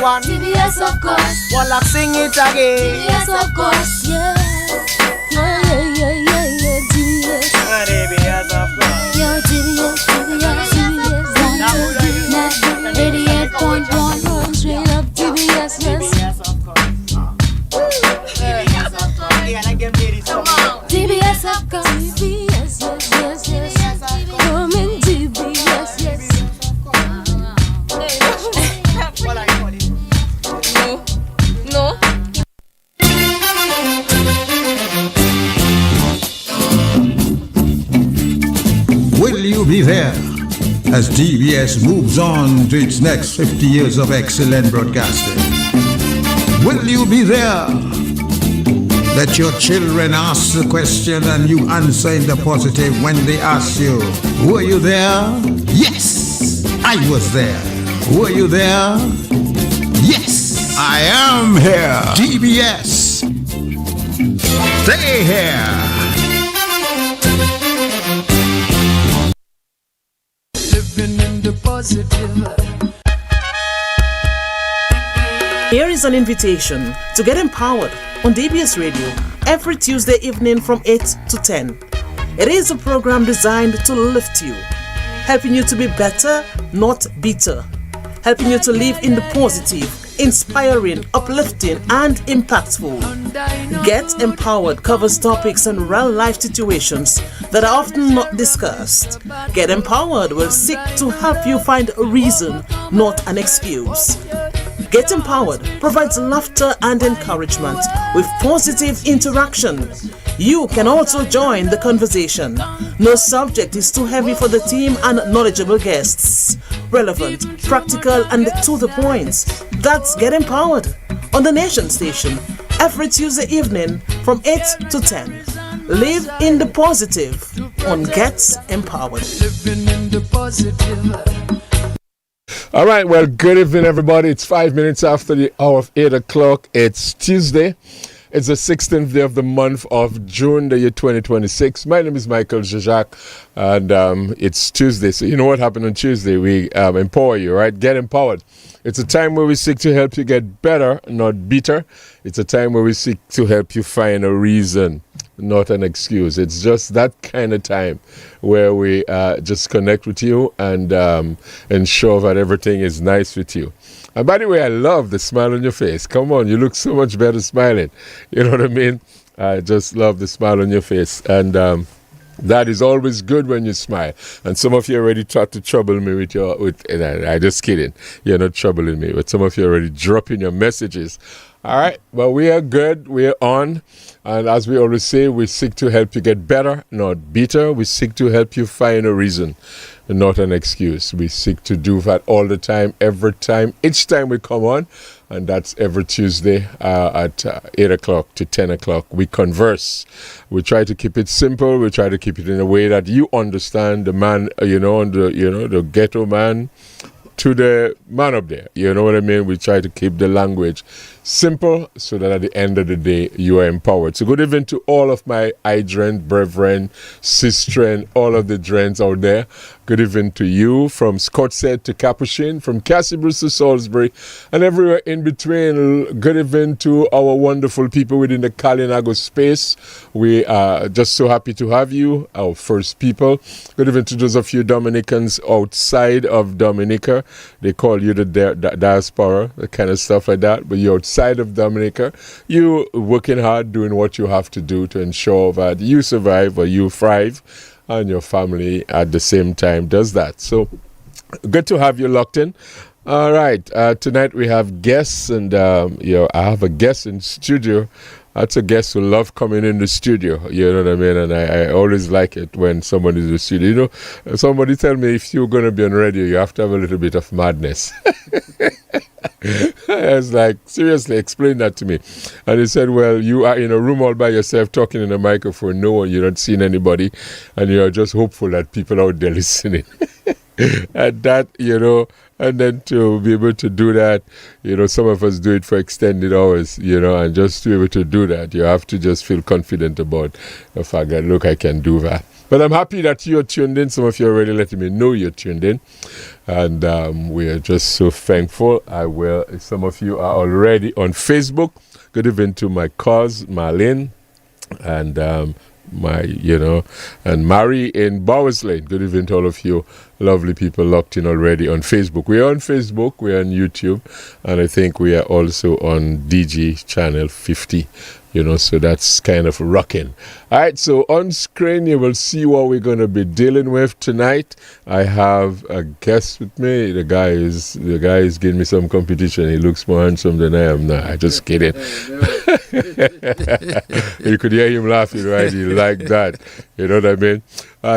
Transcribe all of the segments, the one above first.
one. TBS of course. Well, I sing it again. TBS of course. Yeah. TBS. TBS of course. Yo, TBS. 88.1 straight up TBS. Yes. TBS of course. TBS of course. Yeah, like them ladies. Come on. TBS of course. TBS. Yes. Come in TBS. Yes. What I call it? No. Will you be there as TBS moves on to its next 50 years of excellent broadcasting? Will you be there? Let your children ask the question and you answer in the positive when they ask you, were you there? Yes, I was there. Were you there? Yes, I am here. TBS. Stay here. Living in the positive. Here is an invitation to get empowered on DBS Radio every Tuesday evening from 8 to 10. It is a program designed to lift you, helping you to be better, not bitter, helping you to live in the positive, inspiring, uplifting, and impactful. Get Empowered covers topics and real-life situations that are often not discussed. Get Empowered will seek to help you find a reason, not an excuse. Get Empowered provides laughter and encouragement with positive interaction. You can also join the conversation. No subject is too heavy for the team and knowledgeable guests. Relevant, practical, and to the point. That's Get Empowered on the Nation Station every Tuesday evening from 8 to 10. Live in the positive on Get Empowered. Living in the positive. All right, well, good evening, everybody. It's 5 minutes after the hour of 8 o'clock. It's Tuesday. It's the 16th day of the month of June, the year 2026. My name is Michael Jajak, and it's Tuesday. So you know what happened on Tuesday? We empower you, right? Get empowered. It's a time where we seek to help you get better, not bitter. It's a time where we seek to help you find a reason, not an excuse. It's just that kind of time where we just connect with you and ensure that everything is nice with you. And by the way, I love the smile on your face. Come on, you look so much better smiling. You know what I mean? I just love the smile on your face. And that is always good when you smile. And some of you already tried to trouble me with I just kidding. You're not troubling me, but some of you already dropping your messages. All right, well, we are good. We are on. And as we always say, we seek to help you get better, not bitter. We seek to help you find a reason, not an excuse. We seek to do that all the time, every time, each time we come on. And that's every Tuesday at 8 o'clock to 10 o'clock. We converse. We try to keep it simple. We try to keep it in a way that you understand the man, the ghetto man to the man up there. You know what I mean? We try to keep the language simple so that at the end of the day, you are empowered. So good evening to all of my idren, brethren, sistren, all of the drens out there. Good evening to you from Scottshead to Capuchin, from Cassibus to Salisbury, and everywhere in between. Good evening to our wonderful people within the Kalinago space. We are just so happy to have you, our first people. Good evening to those of you Dominicans outside of Dominica. They call you the diaspora, the kind of stuff like that, but you're outside of Dominica. You working hard, doing what you have to do to ensure that you survive or you thrive, and your family at the same time does that. So good to have you locked in. All right, tonight we have guests, and I have a guest in studio. That's a guest who love coming in the studio, you know what I mean? And I always like it when somebody's in the studio. You know, somebody tell me if you're going to be on radio, you have to have a little bit of madness. I was like, seriously, explain that to me. And he said, well, you are in a room all by yourself talking in a microphone, no one, you're not seeing anybody, and you're just hopeful that people out there listening. And that, and then to be able to do that, some of us do it for extended hours, and just to be able to do that, you have to just feel confident about the fact that, look, I can do that. But I'm happy that you're tuned in. Some of you are already letting me know you're tuned in. And we are just so thankful. Some of you are already on Facebook. Good evening to my cuz, Marlene, and and Mary in Bowers Lane. Good evening to all of you lovely people locked in already on Facebook. We're on Facebook, we're on YouTube, and I think we are also on DG channel 50. So that's kind of rocking. All right, so on screen you will see what we're going to be dealing with tonight. I have a guest with me. The guy is giving me some competition. He looks more handsome than I am. Nah, I just kidding. You could hear him laughing, right? He like that. You know what I mean?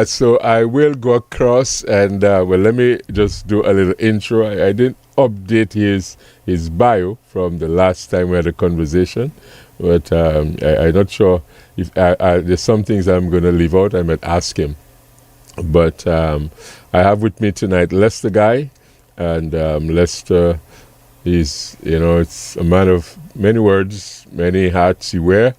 So I will go across and let me just do a little intro. I didn't update his bio from the last time we had a conversation. But I'm not sure if there's some things I'm going to leave out. I might ask him. But I have with me tonight Lester Guy. And Lester is, it's a man of many words, many hats he wears.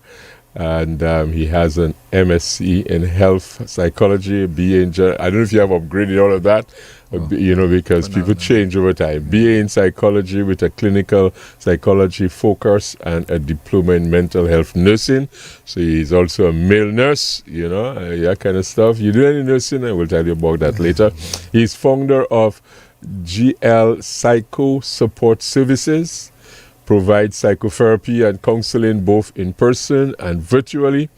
And he has an MSc in health psychology, BA in I don't know if you have upgraded all of that, because people change over time. BA in psychology with a clinical psychology focus and a diploma in mental health nursing. So he's also a male nurse, that kind of stuff. You do any nursing? I will tell you about that later. He's founder of GL Psycho Support Services. Provides psychotherapy and counseling both in person and virtually.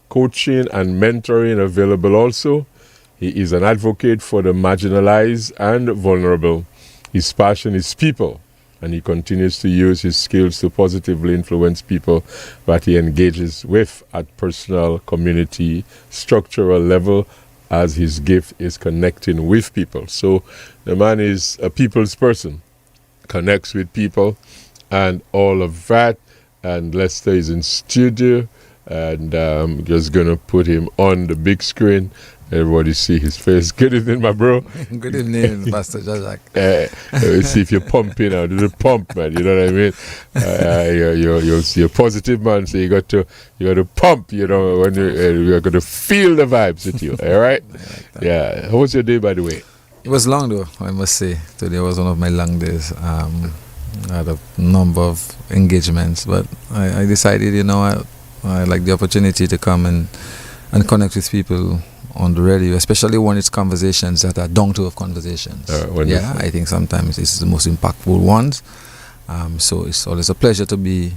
Coaching and mentoring available also. He is an advocate for the marginalized and vulnerable. His passion is people, and he continues to use his skills to positively influence people that he engages with at personal, community, structural level, as his gift is connecting with people. So the man is a people's person, connects with people, and all of that. And Lester is in studio, and I'm just gonna put him on the big screen. Everybody see his face. Good evening, my bro. Good evening, Pastor Jajak. Let's see if you're pumping out. Do the pump, man. You know what I mean? You're a positive man, so you got to pump. When you're going to feel the vibes with you. All right? Yeah. How was your day, by the way? It was long, though. I must say, today was one of my long days. I had a number of engagements, but I decided, I like the opportunity to come and connect with people on the radio, especially when it's conversations that are down-to-earth conversations. I think sometimes it's the most impactful ones. So it's always a pleasure to be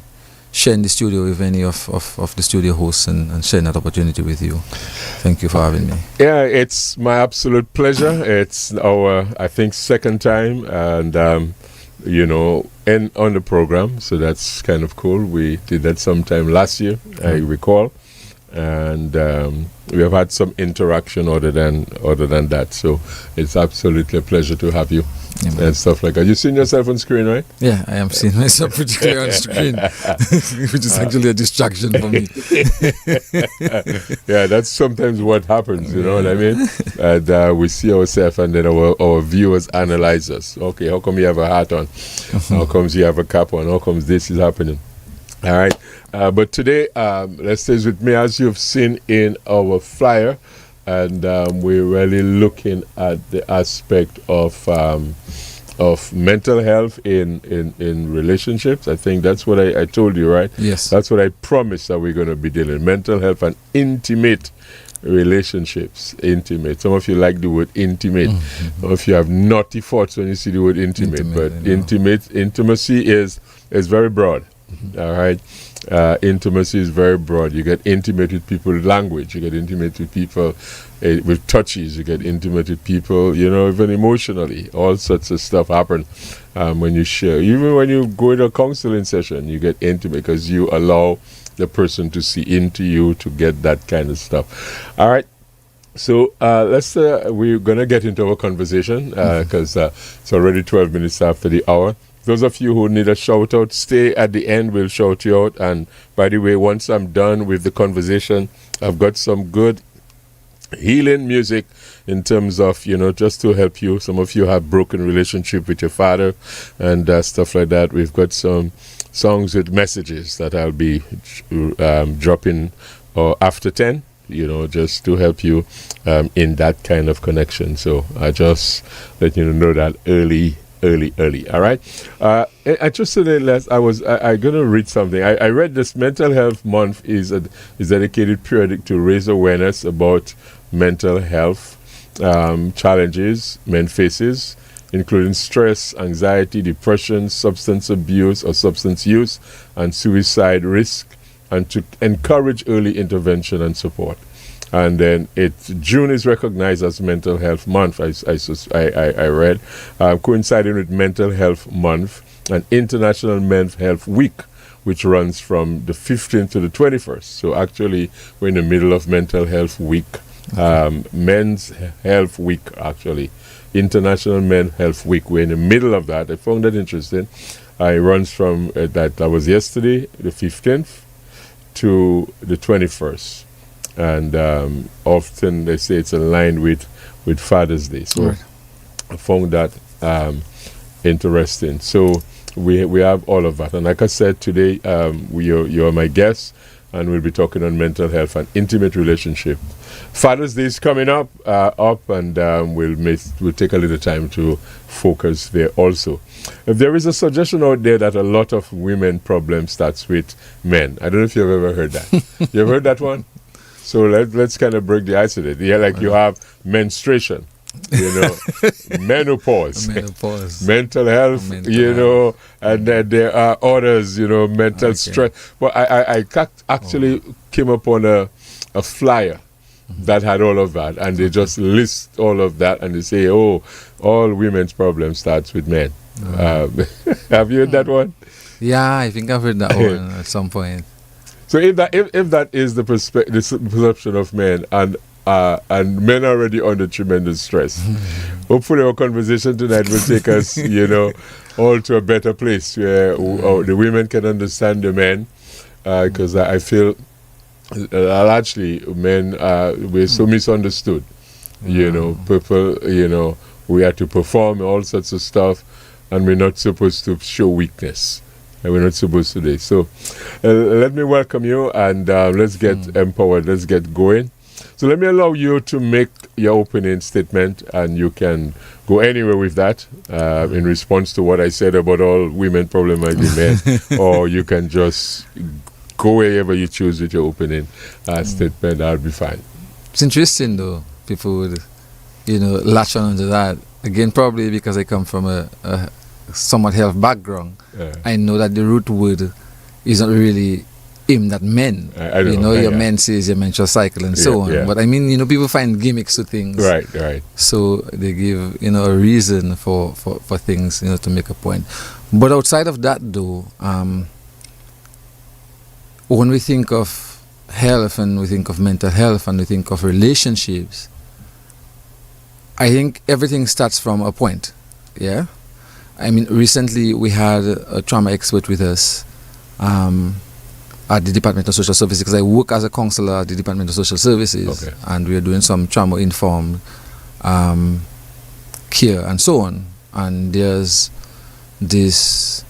sharing the studio with any of the studio hosts and sharing that opportunity with you. Thank you for having me. Yeah, it's my absolute pleasure. It's our, I think, second time, and on the program, so that's kind of cool. We did that sometime last year, I recall, and we have had some interaction other than that. So it's absolutely a pleasure to have you and stuff like that. You seen yourself on screen, right? Yeah, I am seeing myself pretty clear on screen, which is actually a distraction for me. Yeah, that's sometimes what happens. You know what I mean? And we see ourselves, and then our viewers analyze us. Okay, how come you have a hat on? How comes you have a cap on? How comes this is happening? All right. But today, let's stay with me, as you've seen in our flyer, and we're really looking at the aspect of mental health in relationships. I think that's what I told you, right? Yes. That's what I promised that we're going to be dealing. Mental health and intimate relationships. Intimate. Some of you like the word intimate. Some of you have naughty thoughts when you see the word intimate. But intimacy is very broad. All right. Intimacy is very broad. You get intimate with people with language. You get intimate with people with touches. You get intimate with people, even emotionally. All sorts of stuff happen when you share. Even when you go to a counseling session, you get intimate because you allow the person to see into you to get that kind of stuff. All right. So we're going to get into our conversation because it's already 12 minutes after the hour. Those of you who need a shout out, stay at the end. We'll shout you out. And by the way, once I'm done with the conversation, I've got some good healing music in terms of, just to help you. Some of you have broken relationship with your father and stuff like that. We've got some songs with messages that I'll be dropping after 10. just to help you in that kind of connection. So I just let you know that early. All right. Interestingly, I'm going to read something. I read this Mental Health Month is dedicated periodic to raise awareness about mental health challenges men faces, including stress, anxiety, depression, substance abuse or substance use, and suicide risk, and to encourage early intervention and support. And then June is recognized as Mental Health Month, I read, coinciding with Mental Health Month and International Men's Health Week, which runs from the 15th to the 21st. So actually, we're in the middle of Mental Health Week, Men's Health Week, actually. International Men's Health Week. We're in the middle of that. I found that interesting. It runs from, that was yesterday, the 15th, to the 21st. And often they say it's aligned with Father's Day. So right. I found that interesting. So we have all of that. And like I said, today you are my guest, and we'll be talking on mental health and intimate relationship. Father's Day is coming up, and we'll take a little time to focus there also. If there is a suggestion out there that a lot of women problem starts with men, I don't know if you've ever heard that. You ever heard that one? So let's kind of break the ice with it. Yeah, like you have menstruation, menopause, mental health, and then there are others, mental stress. Well, I actually came upon a flyer that had all of that, and they just list all of that, and they say, all women's problems starts with men. Have you heard that one? Yeah, I think I've heard that one at some point. So if that is the perception of men, and men are already under tremendous stress, hopefully our conversation tonight will take us, all to a better place where the women can understand the men, because I feel largely men we're so misunderstood. People, we have to perform all sorts of stuff, and we're not supposed to show weakness. And we're not supposed to do. So let me welcome you, and let's get empowered. Let's get going. So let me allow you to make your opening statement, and you can go anywhere with that in response to what I said about all women problem might be men, or you can just go wherever you choose with your opening statement. That'll be fine. It's interesting though. People would, latch on to that. Again, probably because I come from a somewhat health background. I know that the root word is not really aimed at men. I know. Your menses, your menstrual cycle, and so on. But I mean, people find gimmicks to things. Right. So they give, a reason for things, to make a point. But outside of that, though, when we think of health and we think of mental health and we think of relationships, I think everything starts from a point. Yeah. I mean, recently we had a trauma expert with us at the Department of Social Services, because I work as a counselor at the Department of Social Services, and we are doing some trauma-informed care and so on. And there's this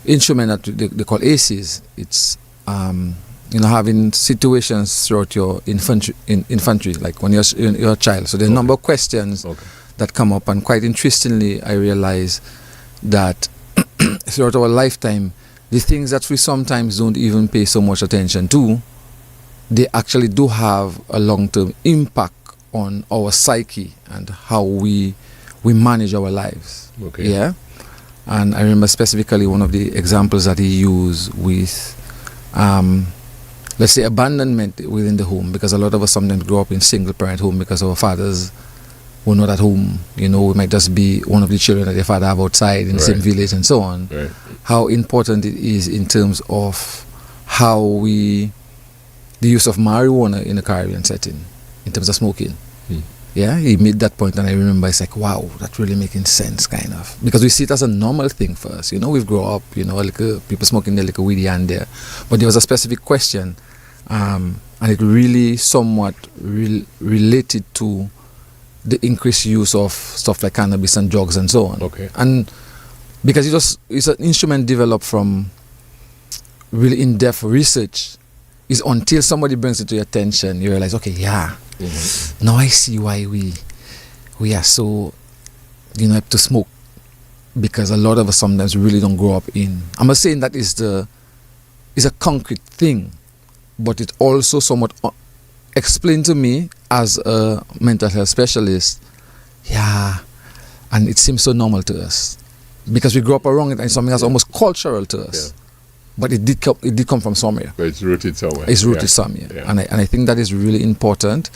instrument that they call ACEs. It's having situations throughout your infantry, like when you're a child. So there are a number of questions that come up, and quite interestingly, I realize that throughout our lifetime, the things that we sometimes don't even pay so much attention to, they actually do have a long-term impact on our psyche and how we manage our lives. Yeah. And I remember specifically one of the examples that he used with, let's say, abandonment within the home, because a lot of us sometimes grow up in single-parent home because our fathers were not at home. We might just be one of the children that their father have outside in the same village and so on. Right. How important it is in terms of how the use of marijuana in a Caribbean setting, in terms of smoking. Yeah, he made that point, and I remember it's like, wow, that's really making sense, kind of. Because we see it as a normal thing for us. We've grown up, like people smoking their little weedy and there. But there was a specific question, and it really somewhat related to the increased use of stuff like cannabis and drugs and so on. And because it's an instrument developed from really in-depth research It's until somebody brings it to your attention, you realize, okay, yeah, now I see why we are so, apt to smoke. Because a lot of us sometimes really don't grow up in. I'm not saying that is a concrete thing, but it also somewhat explained to me as a mental health specialist. Yeah, and it seems so normal to us because we grew up around it, and something that's almost cultural to us. Yeah. But it did come from somewhere. But it's rooted somewhere. It's rooted somewhere, yeah. And I think that is really important.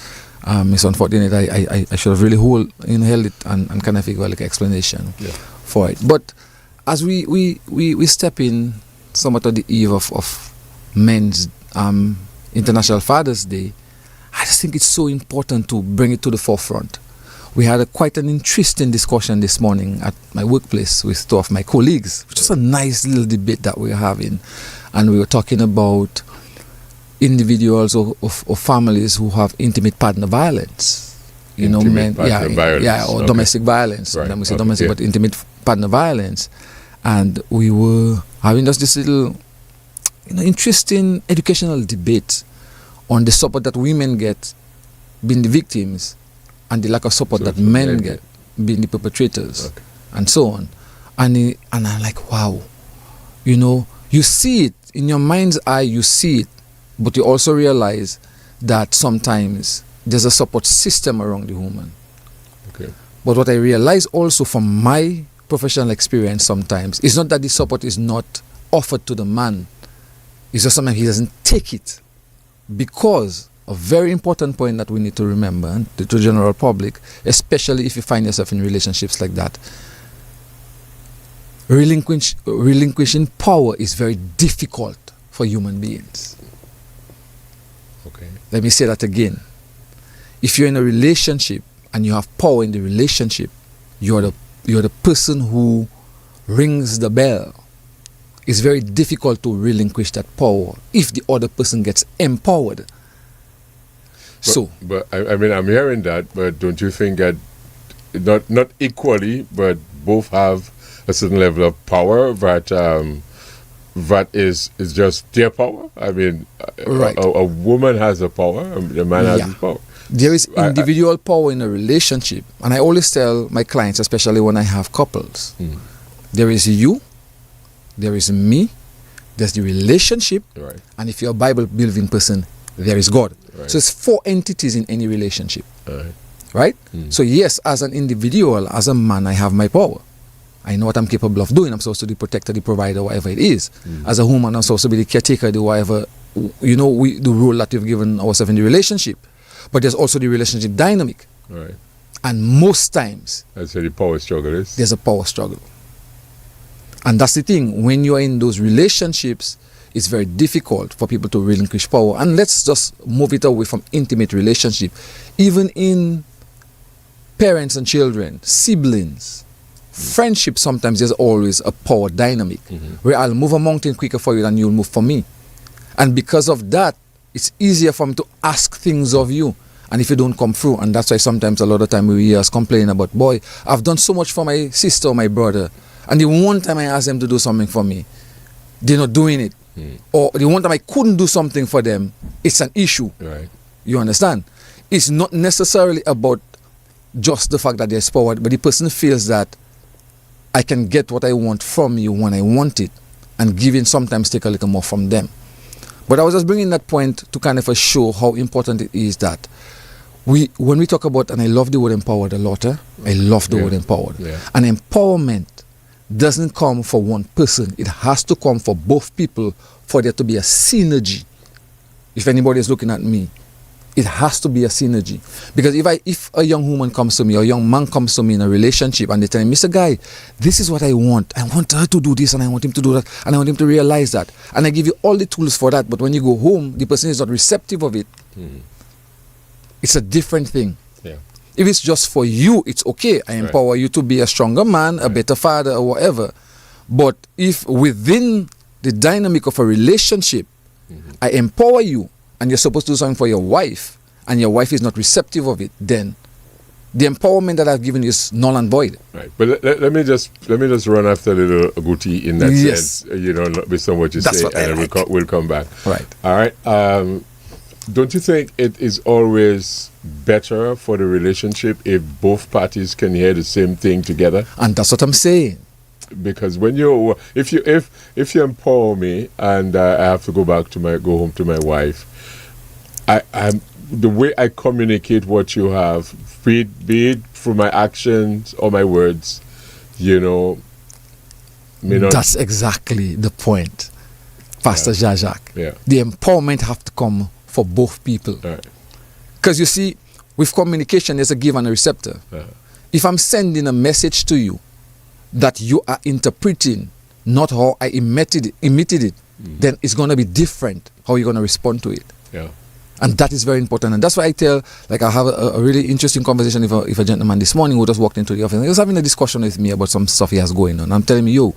It's unfortunate I should have really held it and kind of figure out like an explanation for it. But as we step in somewhat on the eve of Men's International Father's Day, I just think it's so important to bring it to the forefront. We had quite an interesting discussion this morning at my workplace with two of my colleagues, which was a nice little debate that we were having. And we were talking about individuals or families who have intimate partner violence. Or domestic violence. Right. We say domestic, but intimate partner violence. And we were having just this little, interesting educational debate on the support that women get being the victims and the lack of support that men get being the perpetrators, and so on. And I'm like, wow, you see it in your mind's eye, you see it, but you also realize that sometimes there's a support system around the woman. Okay. But what I realize also from my professional experience sometimes is not that the support is not offered to the man. It's just sometimes he doesn't take it. Because a very important point that we need to remember to the general public, especially if you find yourself in relationships like that, relinquishing power is very difficult for human beings. Okay. Let me say that again. If you're in a relationship and you have power in the relationship, you're the person who rings the bell. It's very difficult to relinquish that power if the other person gets empowered. But I mean, I'm hearing that, but don't you think that not equally, but both have a certain level of power that is just their power? I mean, right. a woman has a power, a man has his power. There is individual power in a relationship, and I always tell my clients, especially when I have couples, there is you, there is me, there's the relationship, right. And if you're a Bible-believing person, there is God. Right. So it's 4 entities in any relationship, right? So yes, as an individual, as a man, I have my power. I know what I'm capable of doing. I'm supposed to be the protector, the provider, whatever it is. As a woman, I'm supposed to be the caretaker, the whatever, the role that we've given ourselves in the relationship. But there's also the relationship dynamic. Right. And most times, that's where the power struggle is. There's a power struggle. And that's the thing. When you're in those relationships, it's very difficult for people to relinquish power. And let's just move it away from intimate relationship. Even in parents and children, siblings, friendship, sometimes there's always a power dynamic where I'll move a mountain quicker for you than you'll move for me. And because of that, it's easier for me to ask things of you. And if you don't come through, and that's why sometimes a lot of time we hear us complain about, boy, I've done so much for my sister or my brother, and the one time I asked them to do something for me, they're not doing it. Or the one time I couldn't do something for them, it's an issue. Right. You understand? It's not necessarily about just the fact that there's power, but the person feels that I can get what I want from you when I want it, and giving sometimes take a little more from them. But I was just bringing that point to kind of show how important it is that when we talk about, and I love the word empowered a lot, I love the word empowered. Yeah. And empowerment doesn't come for one person. It has to come for both people for there to be a synergy. If anybody is looking at me, it has to be a synergy. Because if a young woman comes to me or a young man comes to me in a relationship and they tell me, Mr. Guy, this is what I want. I want her to do this and I want him to do that and I want him to realize that. And I give you all the tools for that. But when you go home, the person is not receptive of it. It's a different thing. Yeah. If it's just for you, it's okay. I empower you to be a stronger man, a better father, or whatever. But if within the dynamic of a relationship, I empower you, and you're supposed to do something for your wife, and your wife is not receptive of it, then the empowerment that I've given you is null and void. Right, but let me just run after little Guti in that Yes. sense, based on what you That's say, what I and like. we'll come back. Right. All right. Don't you think it is always better for the relationship if both parties can hear the same thing together? And that's what I'm saying. Because when if you empower me and I have to go home to my wife, I'm the way I communicate what you have, be it through my actions or my words, may not. That's exactly the point, Pastor Jajak. Yeah. The empowerment have to come for both people. Right. Because you see, with communication, there's a give and a receptor. If I'm sending a message to you that you are interpreting not how I emitted it, then it's going to be different how you're going to respond to it. Yeah. And that is very important. And that's why I tell, I have a really interesting conversation with a gentleman this morning who just walked into the office. He was having a discussion with me about some stuff he has going on. I'm telling him,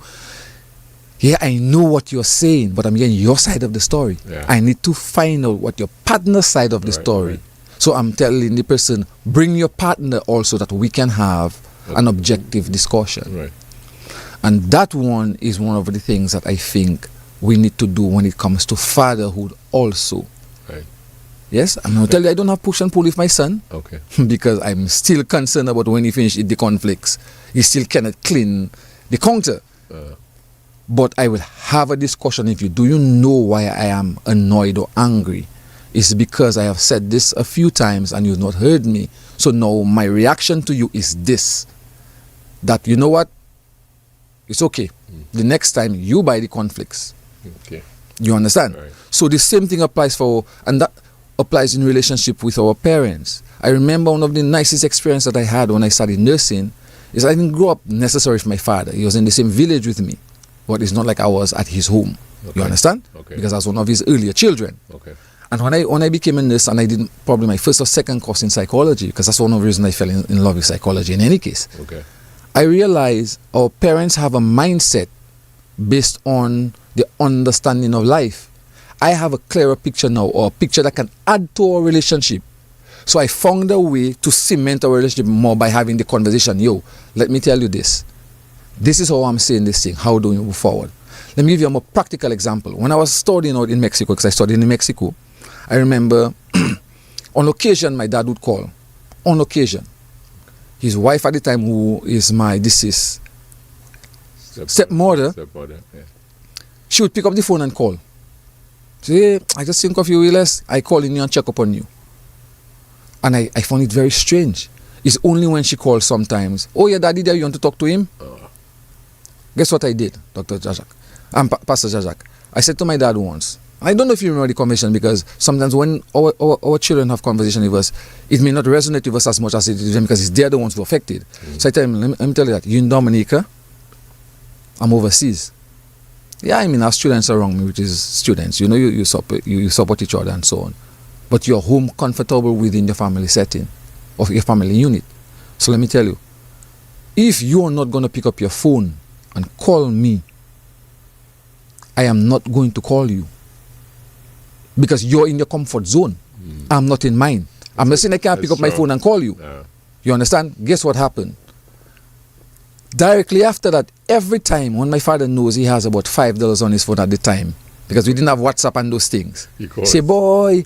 I know what you're saying, but I'm hearing your side of the story. Yeah. I need to find out what your partner's side of the story. Right. So I'm telling the person, bring your partner also that we can have an objective discussion. Right. And that one is one of the things that I think we need to do when it comes to fatherhood also. Right. Yes, I'm going to tell you, I don't have push and pull with my son. Okay. Because I'm still concerned about when he finishes the conflicts. He still cannot clean the counter. But I will have a discussion with you. Do you know why I am annoyed or angry? It's because I have said this a few times and you've not heard me. So now my reaction to you is this. That, you know what? It's okay. The next time you buy the conflicts. Okay. You understand? Right. So the same thing applies and that applies in relationship with our parents. I remember one of the nicest experiences that I had when I started nursing is I didn't grow up necessarily with my father. He was in the same village with me, but it's not like I was at his home. Okay. You understand? Okay. Because I was one of his earlier children. Okay. And when I became a nurse, and I did probably my first or second course in psychology, because that's one of the reasons I fell in love with psychology in any case. Okay. I realized our parents have a mindset based on the understanding of life. I have a clearer picture now, or a picture that can add to our relationship. So I found a way to cement our relationship more by having the conversation. Let me tell you this. This is how I'm saying this thing. How do we move forward? Let me give you a more practical example. When I was studying out in Mexico, because I studied in Mexico, I remember on occasion my dad would call. On occasion. His wife at the time, who is my deceased stepmother, yeah. she would pick up the phone and call. Say, I just think of you, Willis. I call in you and check up on you. And I found it very strange. It's only when she calls sometimes, your daddy there, you want to talk to him? Guess what I did, Dr. Jajak? Pastor Jajak. I said to my dad once, I don't know if you remember the conversation, because sometimes when our children have conversation with us, it may not resonate with us as much as it is them, because they're the ones who are affected. So I tell him, let me tell you that, you in Dominica, I'm overseas. Yeah, I mean, our students around me, which is students, you support each other and so on. But you're home comfortable within your family setting, of your family unit. So let me tell you, if you are not going to pick up your phone and call me, I am not going to call you. Because you're in your comfort zone. I'm not in mine. I'm not saying I can't pick up my phone and call you. You understand? Guess what happened? Directly after that, every time when my father knows he has about $5 on his phone at the time, because we didn't have WhatsApp and those things, say, boy,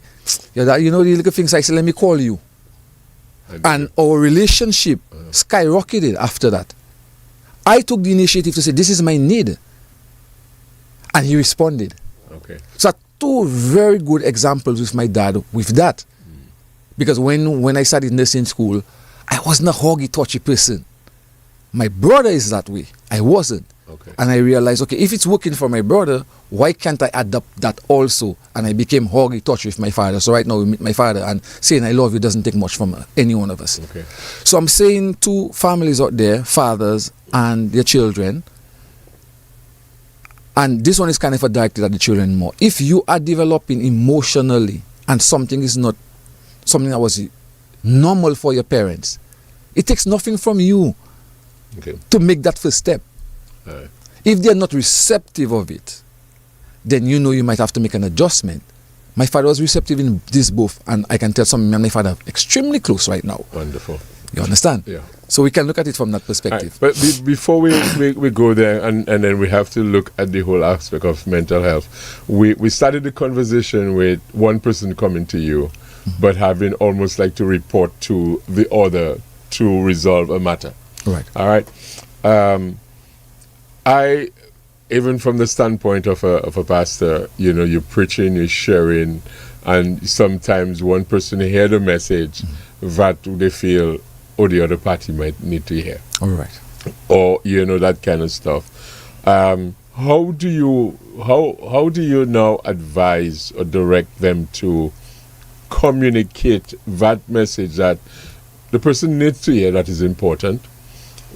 the little things, I say, let me call you. And our relationship skyrocketed after that. I took the initiative to say, this is my need. And he responded. Okay. So two very good examples with my dad with that. Because when I started nursing school, I wasn't a huggy, touchy person. My brother is that way. I wasn't. Okay. And I realized, okay, if it's working for my brother, why can't I adapt that also? And I became huggy, touchy with my father. So right now we meet my father, and saying I love you doesn't take much from any one of us. Okay. So I'm saying to families out there, fathers and their children, and this one is kind of directed at the children more. If you are developing emotionally and something is not something that was normal for your parents, it takes nothing from you to make that first step. If they're not receptive of it, then you might have to make an adjustment. My father was receptive in this both, and I can tell some of my father are extremely close right now. Wonderful. You understand? Yeah. So we can look at it from that Right. perspective. But before we go there, and then we have to look at the whole aspect of mental health. We started the conversation with one person coming to you, but having almost like to report to the other to resolve a matter. Right. All right. I, even from the standpoint of a pastor, you're preaching, you're sharing, and sometimes one person hear the message that they feel, or the other party might need to hear, All right. or that kind of stuff. How do you now advise or direct them to communicate that message that the person needs to hear, that is important,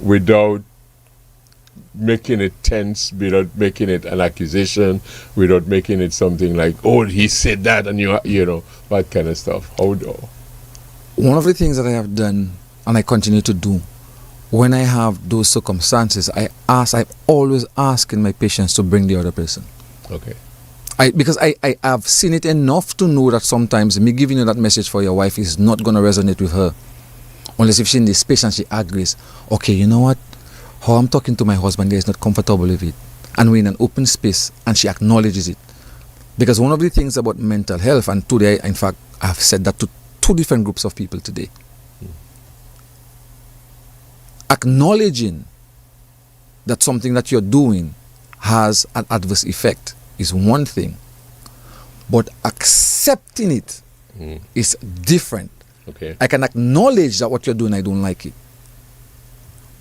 without making it tense, without making it an accusation, without making it something like, oh, he said that, and that kind of stuff? One of the things that I have done, and I continue to do, when I have those circumstances, I'm always asking my patients to bring the other person. Okay. Because I have seen it enough to know that sometimes me giving you that message for your wife is not going to resonate with her. Unless if she's in this space and she agrees, okay, you know what? How I'm talking to my husband there is not comfortable with it. And we're in an open space and she acknowledges it. Because one of the things about mental health, and today, in fact, I've said that to 2 different groups of people today. Acknowledging that something that you're doing has an adverse effect is one thing, but accepting it is different. Okay. I can acknowledge that what you're doing, I don't like it,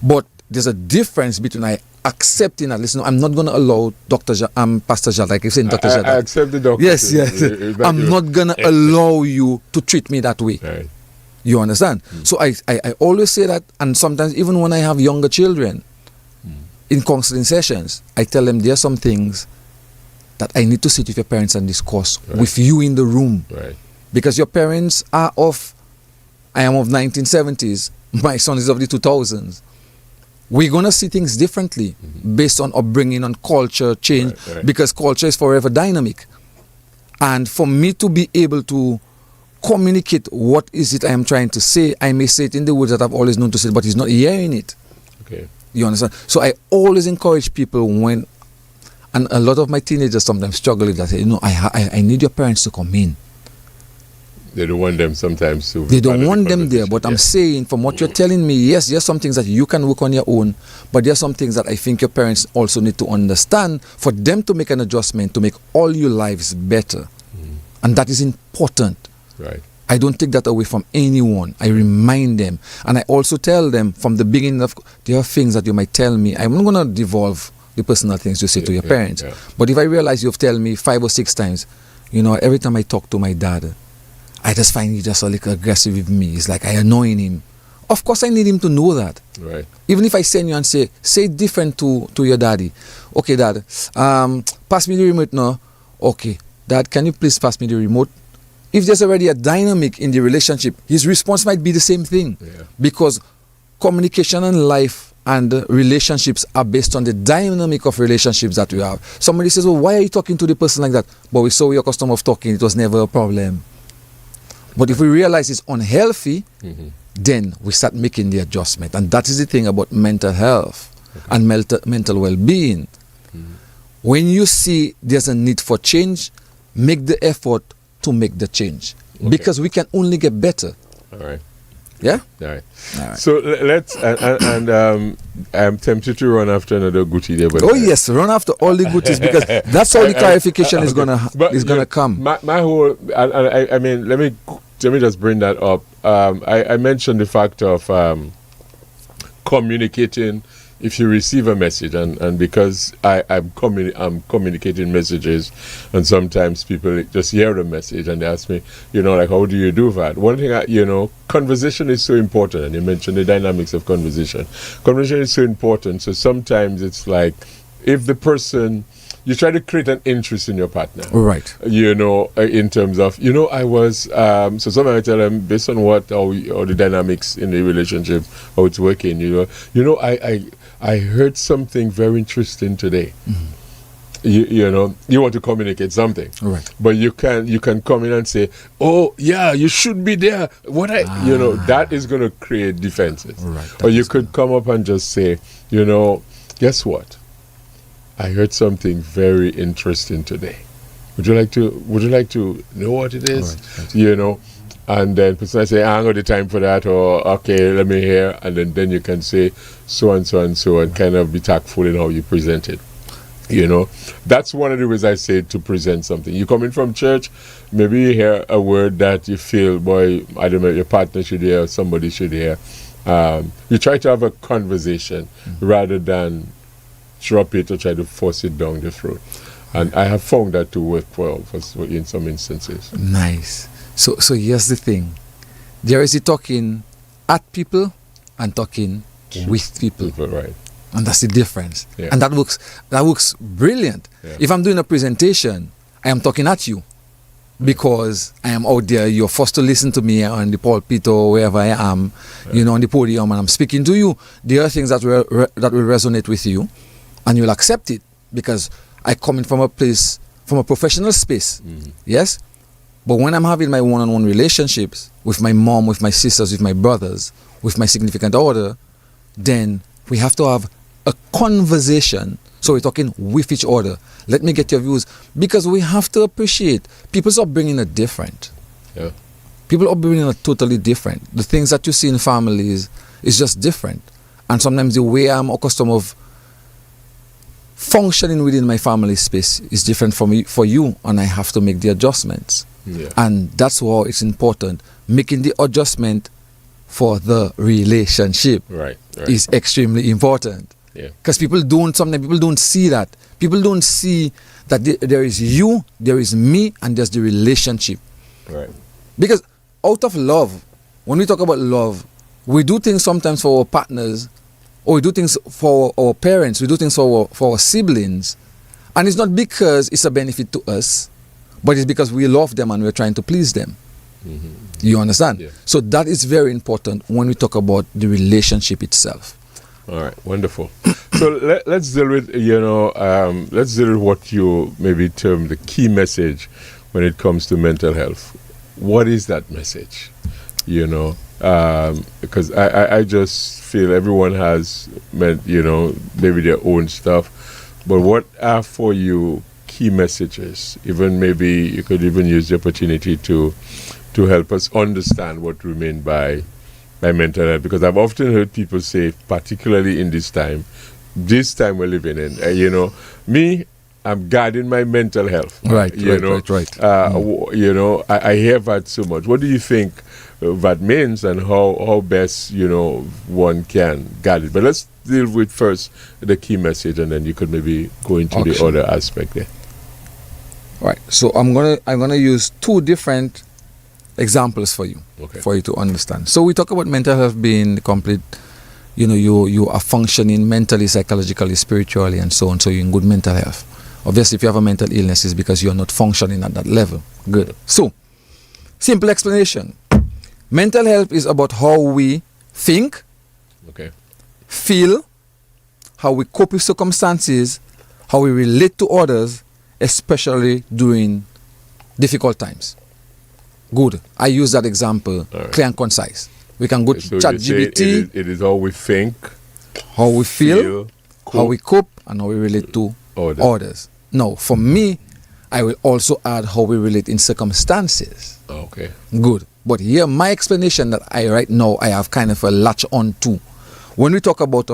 but there's a difference between I accepting that. Listen, I'm not going to allow Pastor Jal, like you're saying, Dr. Jal. I accept the doctor. Yes. I'm not going to allow you to treat me that way. Right. You understand? So I always say that, and sometimes even when I have younger children in counseling sessions, I tell them there are some things that I need to sit with your parents and discuss with you in the room. Right. Because your parents are I am of 1970s, my son is of the 2000s. We're going to see things differently based on upbringing and culture change, because culture is forever dynamic. And for me to be able to communicate what is it I am trying to say, I may say it in the words that I've always known to say, but he's not hearing it. Okay. You understand? So I always encourage people when, and a lot of my teenagers sometimes struggle with that. Say, I need your parents to come in. They don't want them sometimes to. They don't want them there, but I'm saying from what you're telling me, yes, there's some things that you can work on your own, but there's some things that I think your parents also need to understand for them to make an adjustment to make all your lives better. And that is important. Right. I don't take that away from anyone. I remind them. And I also tell them from the beginning of, there are things that you might tell me. I'm not going to devolve the personal things you say to your parents. Yeah. But if I realize you've told me 5 or 6 times, every time I talk to my dad, I just find he just a little aggressive with me. It's like I annoying him. Of course, I need him to know that. Right. Even if I send you and say different to your daddy. Okay, Dad, pass me the remote now. Okay, Dad, can you please pass me the remote? If there's already a dynamic in the relationship, his response might be the same thing. Yeah. Because communication and life and relationships are based on the dynamic of relationships that we have. Somebody says, well, why are you talking to the person like that? But we saw your custom of talking, it was never a problem. But if we realize it's unhealthy, then we start making the adjustment. And that is the thing about mental health and mental well-being. When you see there's a need for change, make the effort to make the change. Because we can only get better. All right. Yeah? All right. So let's, and I'm tempted to run after another goodie there. But yes, run after all the goodies, because that's how the clarification is gonna come. My whole, I mean, let me just bring that up. I mentioned the fact of communicating. If you receive a message, and because I'm communicating messages, and sometimes people just hear the message and they ask me, like, how do you do that? One thing, conversation is so important, and you mentioned the dynamics of conversation. Conversation is so important, so sometimes it's like, if the person, you try to create an interest in your partner. Right. In terms of, I was, so sometimes I tell them, based on how the dynamics in the relationship, how it's working, I heard something very interesting today. you know, you want to communicate something, Right. but you can come in and say, oh yeah, you should be there, you know, that is going to create defenses. Right, Or that you is could come up and just say, you know, guess what, I heard something very interesting today. Would you like to know what it is? Right. You know, and then person say, I ain't got the time for that, or okay, let me hear, and then you can say so and so and so, and kind of be tactful in how you present it. You know, that's one of the ways I say to present something. You come in from church, maybe you hear a word that you feel, boy, I don't know, your partner should hear, or somebody should hear. You try to have a conversation rather than drop it or try to force it down the throat. And I have found that to work well in some instances. Nice. So here's the thing. There is the talking at people and talking with people. Right. And that's the difference. Yeah. And that works brilliant. Yeah. If I'm doing a presentation, I am talking at you because I am out there. You're forced to listen to me on the pulpit or wherever I am, you know, on the podium, and I'm speaking to you. There are things that will resonate with you, and you'll accept it because I come in from a place, from a professional space. Yes? But when I'm having my one-on-one relationships with my mom, with my sisters, with my brothers, with my significant other, then we have to have a conversation. So we're talking with each other. Let me get your views. Because we have to appreciate people's upbringing are different. Yeah. People upbringing are totally different. The things that you see in families is just different. And sometimes the way I'm accustomed of functioning within my family space is different for you, and I have to make the adjustments. Yeah. And that's why it's important. Making the adjustment for the relationship Right. is extremely important. Yeah. Because sometimes people don't see that. People don't see that there is you, there is me, and there's the relationship. Right. Because out of love, when we talk about love, we do things sometimes for our partners, or we do things for our parents, we do things for our siblings. And it's not because it's a benefit to us, but it's because we love them and we're trying to please them. You understand? Yeah. So that is very important when we talk about the relationship itself. All right, wonderful. So let's deal with, let's deal with what you maybe term the key message when it comes to mental health. What is that message? Because I just feel everyone has, maybe their own stuff. But what are for you key messages? Even maybe you could even use the opportunity to help us understand what we mean by mental health, because I've often heard people say, particularly in this time we're living in, me, I'm guarding my mental health. Right. I hear that so much. What do you think that means, and how best, one can guard it? But let's deal with first the key message, and then you could maybe go into the other aspect there. Right. So I'm gonna use two different examples for you, Okay. for you to understand. So we talk about mental health being complete, you are functioning mentally, psychologically, spiritually, and so on. So you're in good mental health. Obviously, if you have a mental illness, it's because you're not functioning at that level. Good. So, simple explanation. Mental health is about how we think, Okay. feel, how we cope with circumstances, how we relate to others, especially during difficult times. Good. I use that example, All right. clear and concise. We can go to So you say ChatGPT, it is how we think, how we feel, how cope, we cope, and how we relate to Others. others. Now, for me, I will also add how we relate in circumstances. Okay. Good. But here, my explanation that I have kind of a latch on to. When we talk about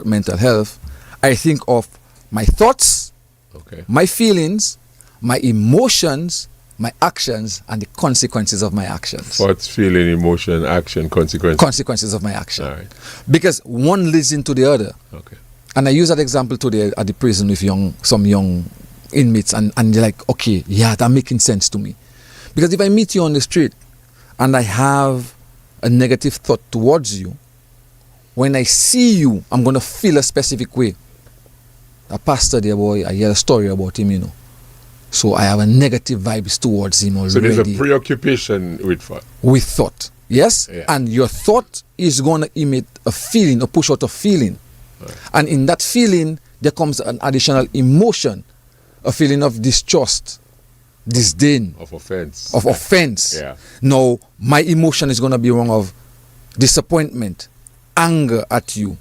mental health, I think of my thoughts, Okay. my feelings, my emotions, my actions, and the consequences of my actions. Thoughts, feeling, emotion, action, consequences. Consequences of my action. All right. Because one leads into the other. Okay. And I use that example today at the prison with some young inmates, and they're like, okay, yeah, that's making sense to me. Because if I meet you on the street and I have a negative thought towards you, when I see you, I'm going to feel a specific way. A pastor there, boy, I hear a story about him, So I have a negative vibes towards him already. So there's a preoccupation with thought. With thought, yes? Yeah. And your thought is going to emit a feeling, or push out a feeling. Right. And in that feeling, there comes an additional emotion, a feeling of distrust, disdain, Of offense. of offense. Yeah. Now, my emotion is going to be one of disappointment, anger at you.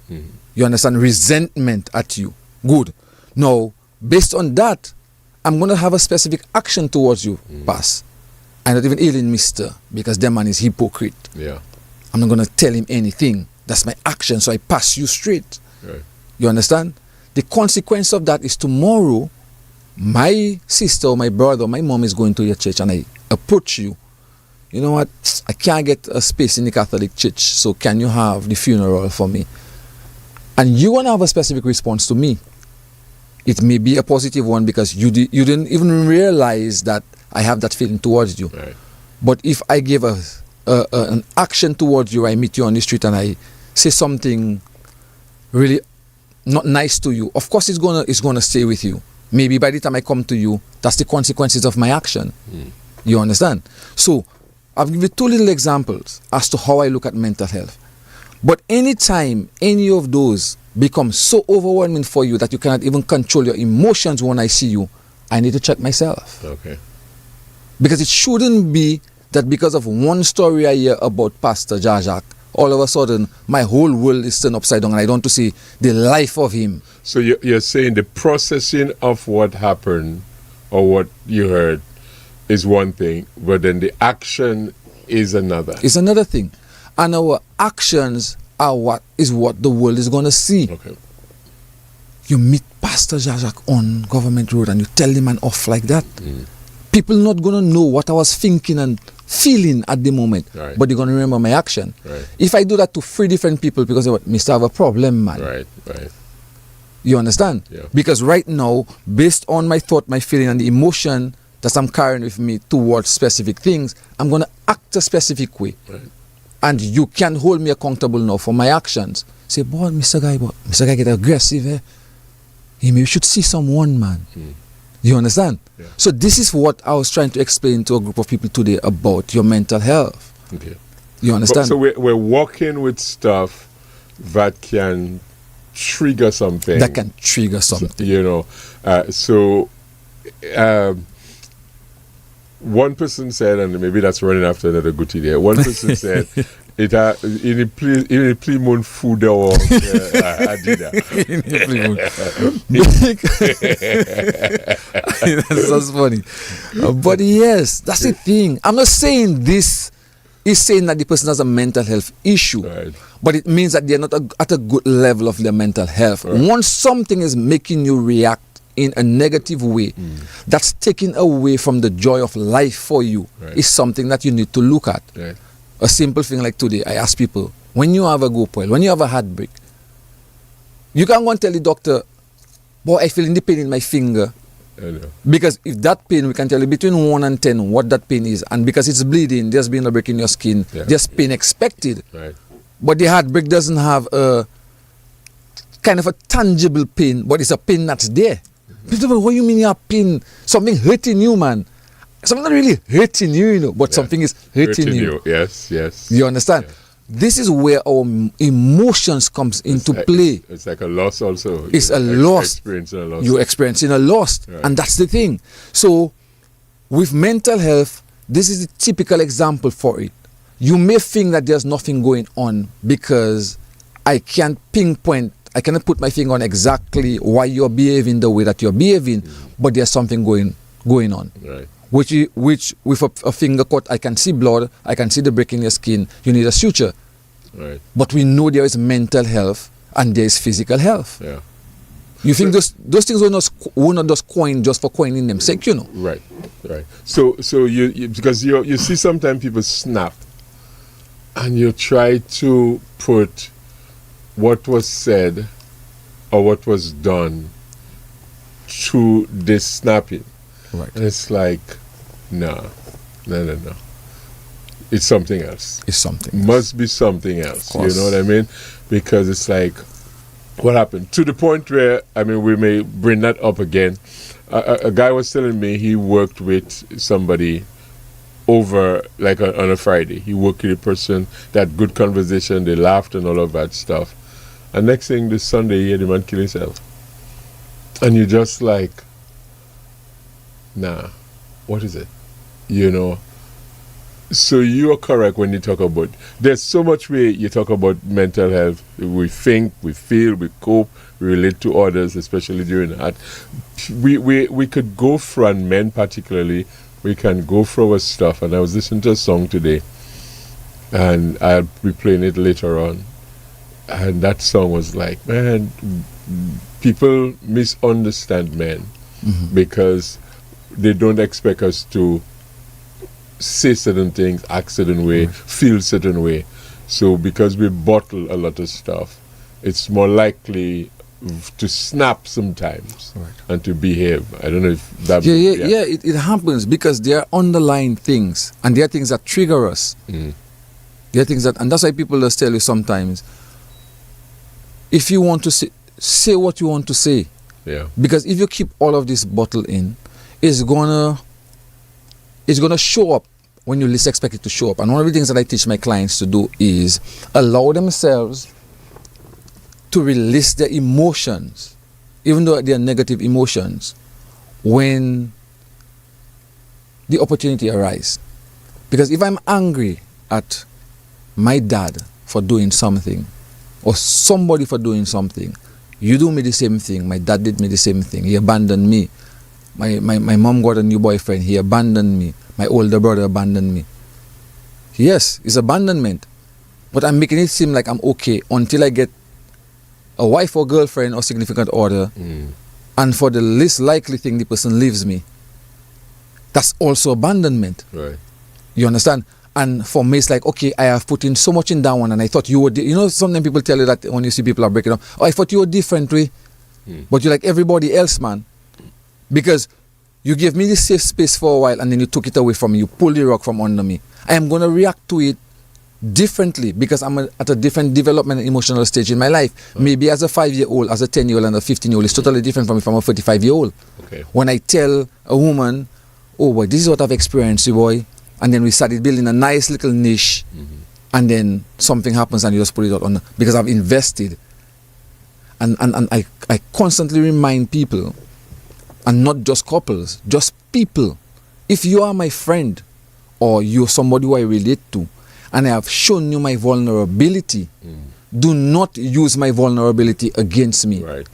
You understand? Resentment at you. Good. Now, based on that, I'm going to have a specific action towards you, pass. I'm not even ailing mister, because that man is hypocrite. Yeah. I'm not going to tell him anything. That's my action, so I pass you straight. Right. You understand? The consequence of that is tomorrow, my sister or my brother or my mom is going to your church and I approach you. You know what? I can't get a space in the Catholic church, so can you have the funeral for me? And you want to have a specific response to me. It may be a positive one because you didn't even realize that I have that feeling towards you. Right. But if I give an action towards you, I meet you on the street and I say something really not nice to you, of course it's gonna stay with you. Maybe by the time I come to you, that's the consequences of my action. You understand? So I've given you two little examples as to how I look at mental health. But anytime any of those become so overwhelming for you that you cannot even control your emotions when I see you, I need to check myself. Okay. Because it shouldn't be that because of one story I hear about Pastor Jajak, all of a sudden my whole world is turned upside down and I don't want to see the life of him. So you're saying the processing of what happened or what you heard is one thing, but then the action is another. It's another thing. And our actions are what the world is going to see. Okay. You meet Pastor Jajak on Government Road and you tell him an off like that. People not going to know what I was thinking and feeling at the moment, Right. but they're going to remember my action. Right. If I do that to 3 different people because they Mr. have a problem, man. Right. You understand? Yeah. Because right now, based on my thought, my feeling, and the emotion that I'm carrying with me towards specific things, I'm going to act a specific way. Right. And you can hold me accountable now for my actions. Say, boy, Mr. Guy get aggressive, eh? He maybe should see someone, man. You understand? Yeah. So this is what I was trying to explain to a group of people today about your mental health. Okay. You understand? So we're working with stuff that can trigger something. That can trigger something. You know, one person said, and maybe that's running after another good idea. One person said, "It in a Plymouth food or Adida." That's funny. But yes, that's the thing. I'm not saying this is saying that the person has a mental health issue, Right. but it means that they're not at a good level of their mental health. Right. Once something is making you react in a negative way, that's taking away from the joy of life for you, Right. is something that you need to look at. Right. A simple thing like today, I ask people, when you have a go poil, when you have a heartbreak, you can't go and tell the doctor, boy, I feel the pain in my finger. I know. Because if that pain, we can tell you between 1 and 10 what that pain is. And because it's bleeding, there's been a break in your skin, Yeah. there's pain expected. Right. But the heartbreak doesn't have a kind of a tangible pain, but it's a pain that's there. People, what do you mean you have pain? Something hurting you, man. Something not really hurting you, you know, but Yeah. something is hurting you. Yes. You understand? Yeah. This is where our emotions comes into play. It's like a loss also. It's a You're loss. Experiencing a loss. You're experiencing a loss. Right. And that's the thing. So, with mental health, this is the typical example for it. You may think that there's nothing going on because I can't pinpoint, I cannot put my finger on exactly why you're behaving the way that you're behaving, but there's something going on. Right. Which with a finger cut, I can see blood, I can see the break in your skin, you need a suture. Right. But we know there is mental health and there is physical health. Yeah. You think those things were not just coined just for coining them sake, you know? Right. So you because you see sometimes people snap, and you try to put what was said or what was done to this snapping, Right. and it's like, no. It's something else. It's something. Must be something else. You course. know what I mean? Because it's like, what happened? To the point where, I mean, we may bring that up again. A guy was telling me he worked with somebody over, like on a Friday. He worked with a person, they had good conversation, they laughed and all of that stuff. And next thing, this Sunday, he had the man kill himself. And you're just like, nah, what is it? You know. So you are correct when you talk about, there's so much way you talk about mental health. We think, we feel, we cope, we relate to others, especially during that. We could go for, and men particularly, we can go for our stuff. And I was listening to a song today, and I'll be playing it later on. And that song was like, man, people misunderstand men because they don't expect us to say certain things, act certain way, feel certain way. So because we bottle a lot of stuff, it's more likely to snap sometimes and to behave. I don't know if that... It happens because there are underlying things, and there are things that trigger us. There are things that, and that's why people just tell you sometimes, if you want to say what you want to say. Yeah. Because if you keep all of this bottled in, it's gonna show up when you least expect it to show up. And one of the things that I teach my clients to do is allow themselves to release their emotions, even though they are negative emotions, when the opportunity arises. Because if I'm angry at my dad for doing something, or somebody for doing something, you do me the same thing, my dad did me the same thing, he abandoned me. My mom got a new boyfriend, he abandoned me. My older brother abandoned me. Yes, it's abandonment. But I'm making it seem like I'm okay until I get a wife or girlfriend or significant other. And for the least likely thing, the person leaves me. That's also abandonment. Right. You understand? And for me, it's like, okay, I have put in so much in that one, and I thought you were... You know, sometimes people tell you that when you see people are breaking up, oh, I thought you were different, but you're like everybody else, man. Because you gave me this safe space for a while, and then you took it away from me. You pulled the rug from under me. I am going to react to it differently because I'm at a different development and emotional stage in my life. Maybe as a 5-year-old, as a 10-year-old, and a 15-year-old, it's totally different from if I'm a 35-year-old. Okay. When I tell a woman, oh boy, this is what I've experienced, you boy, and then we started building a nice little niche, and then something happens and you just put it out on, because I've invested. And I constantly remind people, and not just couples, just people. If you are my friend or you're somebody who I relate to and I have shown you my vulnerability, do not use my vulnerability against me. Right.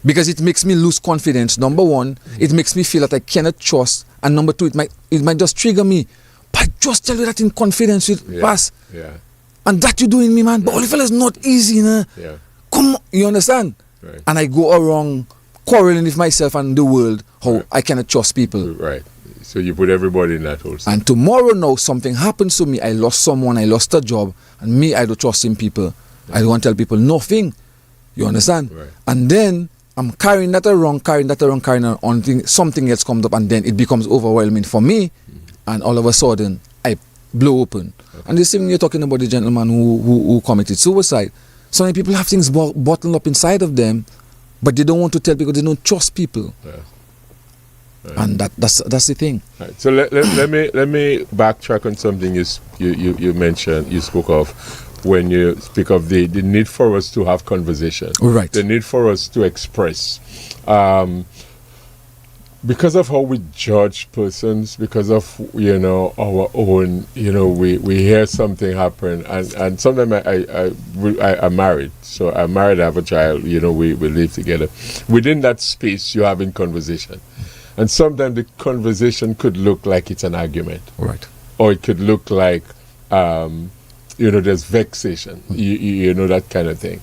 Because it makes me lose confidence. Number one, it makes me feel that I cannot trust. And number two, it might just trigger me. But I just tell you that in confidence with pass. Yeah. And that you doing me, man. But all is not easy, you know? Yeah. Come on, you understand? Right. And I go around quarreling with myself and the world, how I cannot trust people. Right. So you put everybody in that whole thing. And tomorrow now, something happens to me. I lost someone, I lost a job, and me, I don't trust in people. I don't want to tell people nothing. You understand? Right. And then I'm carrying that around, until something else comes up, and then it becomes overwhelming for me, and all of a sudden, I blow open. Okay. And the same thing you're talking about the gentleman who committed suicide. So many people have things bottled up inside of them, but they don't want to tell because they don't trust people. Yeah. Right. And that's the thing. Right. So let me backtrack on something you mentioned, you spoke of, when you speak of the need for us to have conversation. Right. The need for us to express. Because of how we judge persons, because of, our own, we hear something happen, and sometimes I'm married. So I'm married, I have a child, we live together. Within that space, you're having conversation. And sometimes the conversation could look like it's an argument. Right. Or it could look like, there's vexation, that kind of thing.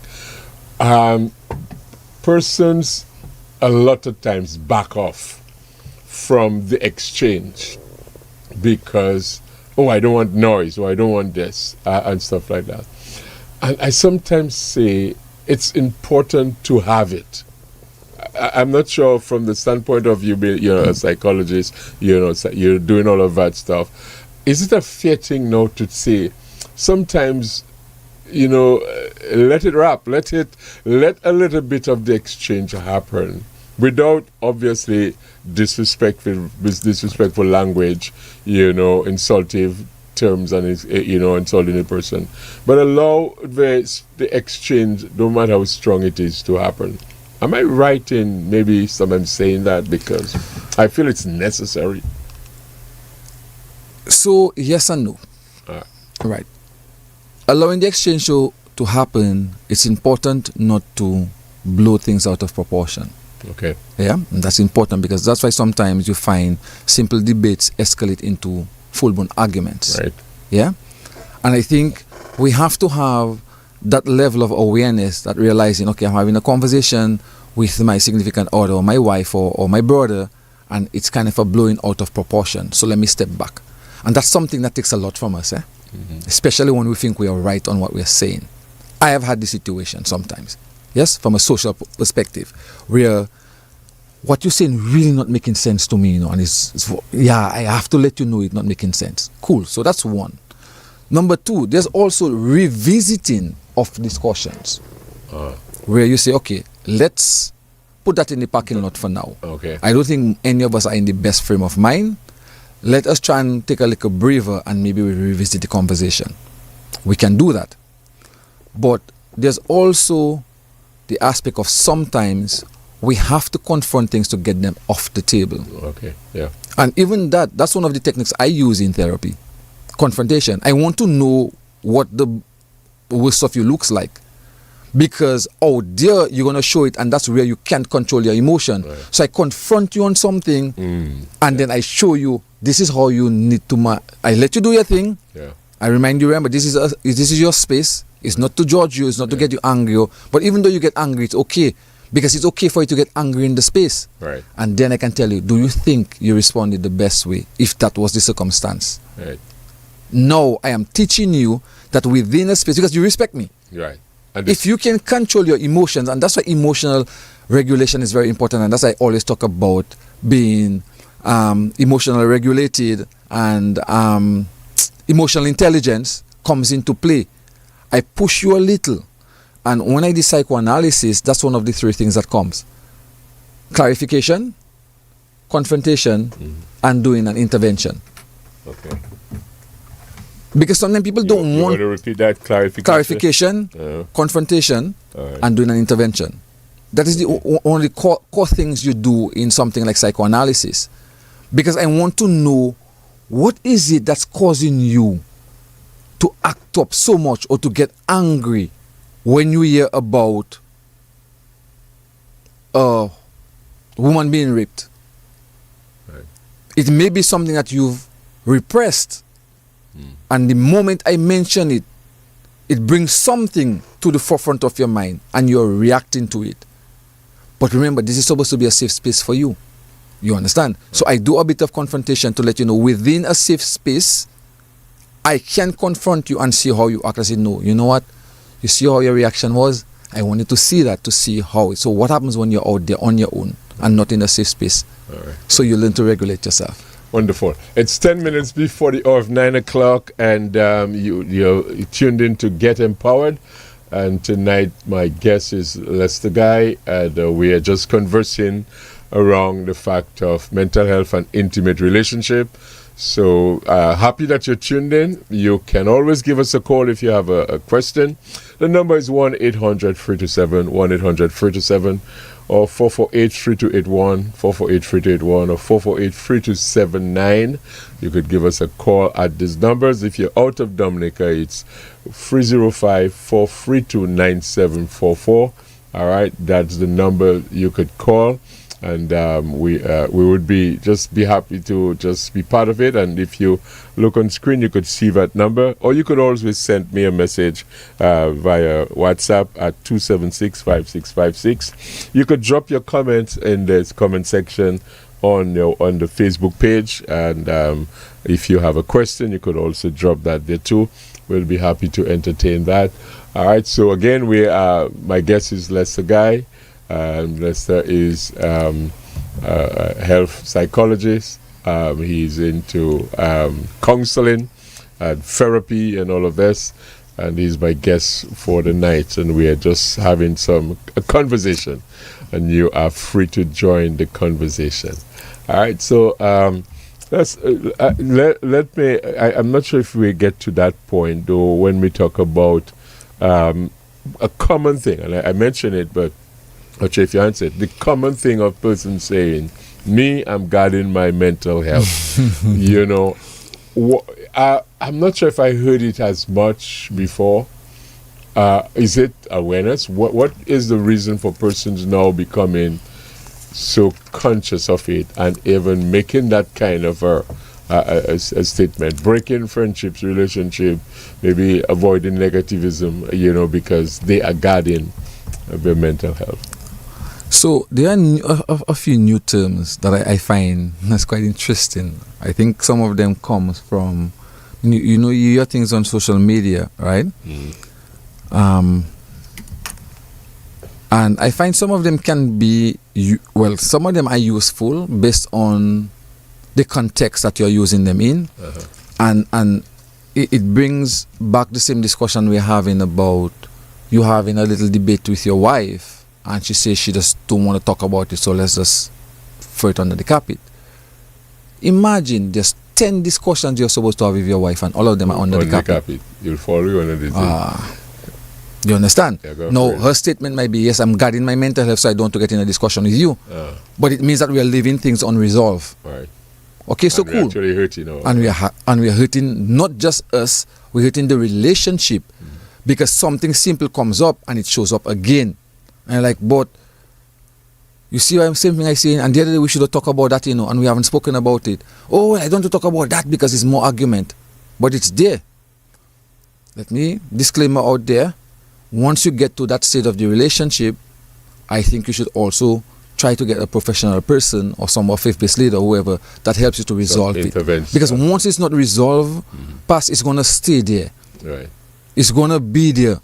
Persons a lot of times back off from the exchange because, I don't want noise, or I don't want this, and stuff like that. And I sometimes say it's important to have it. I'm not sure from the standpoint of you being, a psychologist, you're doing all of that stuff. Is it a fair thing now to say sometimes, let it wrap, let a little bit of the exchange happen without obviously disrespectful language, insultive terms and insulting a person, but allow the exchange, no matter how strong it is, to happen. Am I right in maybe someone saying that because I feel it's necessary? So, yes and no. Right. Allowing the exchange to happen, it's important not to blow things out of proportion. Okay. Yeah, and that's important because that's why sometimes you find simple debates escalate into full-blown arguments. Right. Yeah, and I think we have to have that level of awareness, that realizing, okay, I'm having a conversation with my significant other or my wife or my brother, and it's kind of a blowing out of proportion. So let me step back. And that's something that takes a lot from us, especially when we think we are right on what we're saying. I have had this situation sometimes, yes, from a social perspective, where what you're saying really not making sense to me, and I have to let you know it's not making sense. Cool, so that's one. Number two, there's also revisiting of discussions, where you say, okay, let's put that in the parking lot for now. Okay. I don't think any of us are in the best frame of mind. Let us try and take a little breather and maybe we revisit the conversation. We can do that. But there's also the aspect of sometimes we have to confront things to get them off the table. Okay, yeah. And even that's one of the techniques I use in therapy. Confrontation. I want to know what the worst of you looks like. Because out there, you're going to show it, and that's where you can't control your emotion. Right. So I confront you on something, and then I show you, this is how you need to... I let you do your thing. Yeah. I remind you, remember, this is your space. It's not to judge you. It's not to get you angry. But even though you get angry, it's okay. Because it's okay for you to get angry in the space. Right. And then I can tell you, do you think you responded the best way if that was the circumstance? Right. No, I am teaching you that within a space, because you respect me. Right. If you can control your emotions, and that's why emotional regulation is very important, and that's why I always talk about being emotionally regulated, and emotional intelligence comes into play. I push you a little, and when I do psychoanalysis, that's one of the three things that comes: clarification, confrontation, and doing an intervention. Okay. Because sometimes people don't want to repeat that clarification, confrontation, and doing an intervention. That is the one of the core things you do in something like psychoanalysis. Because I want to know what is it that's causing you to act up so much or to get angry when you hear about a woman being raped. Right. It may be something that you've repressed. And the moment I mention it, it brings something to the forefront of your mind and you're reacting to it. But remember, this is supposed to be a safe space for you. You understand? Right. So I do a bit of confrontation to let you know within a safe space, I can confront you and see how you act. I say, no, you know what? You see how your reaction was? I wanted to see that, to see how. So what happens when you're out there on your own and not in a safe space? All right. So you learn to regulate yourself. Wonderful. It's 10 minutes before the hour of 9 o'clock, and you're tuned in to Get Empowered. And tonight, my guest is Lester Guy, and we are just conversing around the fact of mental health and intimate relationship. So happy that you're tuned in. You can always give us a call if you have a question. The number is 1-800-327, 1-800-327. Or 448-3281, 448-3281, or 448-3279. You could give us a call at these numbers. If you're out of Dominica, it's 305-432-9744. All right, that's the number you could call. And we would be happy to just be part of it. And if you look on screen, you could see that number, or you could always send me a message via WhatsApp at 276-5656. You could drop your comments in the comment section on the Facebook page, and if you have a question, you could also drop that there too. We'll be happy to entertain that. All right. So again, my guest is Lester Guy. Lester is a health psychologist. He's into counseling and therapy and all of this, and he's my guest for the night, and we are just having a conversation, and you are free to join the conversation. All right, so let me. I'm not sure if we get to that point though when we talk about a common thing, and I mentioned it, but Not sure if you answered. The common thing of person saying, me, I'm guarding my mental health. You know, I'm not sure if I heard it as much before. Is it awareness? What is the reason for persons now becoming so conscious of it and even making that kind of a statement, breaking friendships, relationship, maybe avoiding negativism, you know, because they are guarding their mental health? So there are a few new terms that I find that's quite interesting. I think some of them comes from, you know, you hear things on social media, right? And I find some of them can be, some of them are useful based on the context that you're using them in. And it brings back the same discussion we're having about you having a little debate with your wife, and she says she just don't want to talk about it, so let's just throw it under the carpet. Imagine there's 10 discussions you're supposed to have with your wife, and all of them are under the carpet. You'll follow you under the table. You understand? Yeah, no, her statement might be, yes, I'm guarding my mental health so I don't want to get in a discussion with you. But it means that we are leaving things unresolved. Right. Okay, so and cool. We're actually hurting our and we are hurting not just us, we're hurting the relationship, because something simple comes up and it shows up again. And like, but you see what same thing I say, and the other day we should have talked about that, you know, and we haven't spoken about it. Oh, I don't want to talk about that because it's more argument. But it's there. Let me disclaimer out there. Once you get to that state of the relationship, I think you should also try to get a professional person or some faith-based leader, whoever, that helps you to resolve it. Because once it's not resolved, past it's going to stay there. Right. It's going to be there.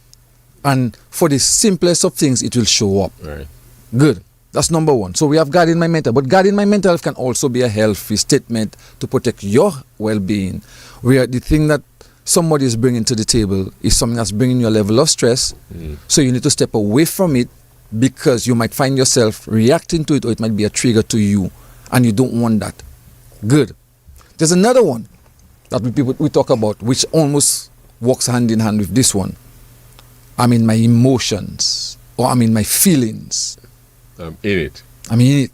And for the simplest of things, it will show up. Right. Good. That's number one. So we have guarding my mental. But guarding my mental health can also be a healthy statement to protect your well-being. Where the thing that somebody is bringing to the table is something that's bringing your level of stress. So you need to step away from it, because you might find yourself reacting to it, or it might be a trigger to you, and you don't want that. Good. There's another one that we talk about, which almost walks hand in hand with this one. I'm in my emotions, or I'm in my feelings. I'm in it. I'm in it.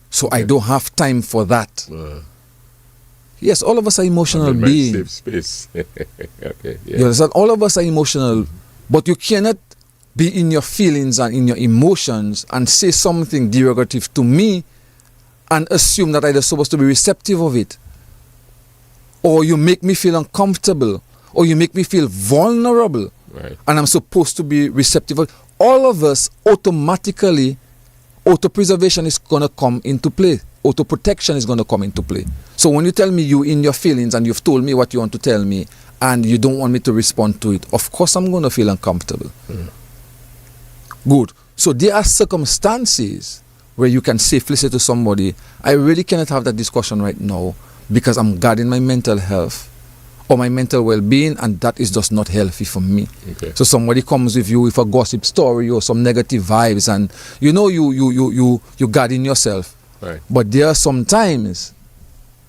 So I don't have time for that. Yes, all of us are emotional beings. Safe space. Okay, yeah. You understand? All of us are emotional, but you cannot be in your feelings and in your emotions and say something derogative to me and assume that I'm supposed to be receptive of it. Or you make me feel uncomfortable, or you make me feel vulnerable, right, and I'm supposed to be receptive. All of us automatically, auto-preservation is going to come into play. Auto-protection is going to come into play. So when you tell me you in your feelings and you've told me what you want to tell me and you don't want me to respond to it, of course I'm going to feel uncomfortable. Good. So there are circumstances where you can safely say to somebody, I really cannot have that discussion right now because I'm guarding my mental health or my mental well-being, and that is just not healthy for me. Okay. So somebody comes with you with a gossip story or some negative vibes, and you know you guarding yourself. Right. But there are sometimes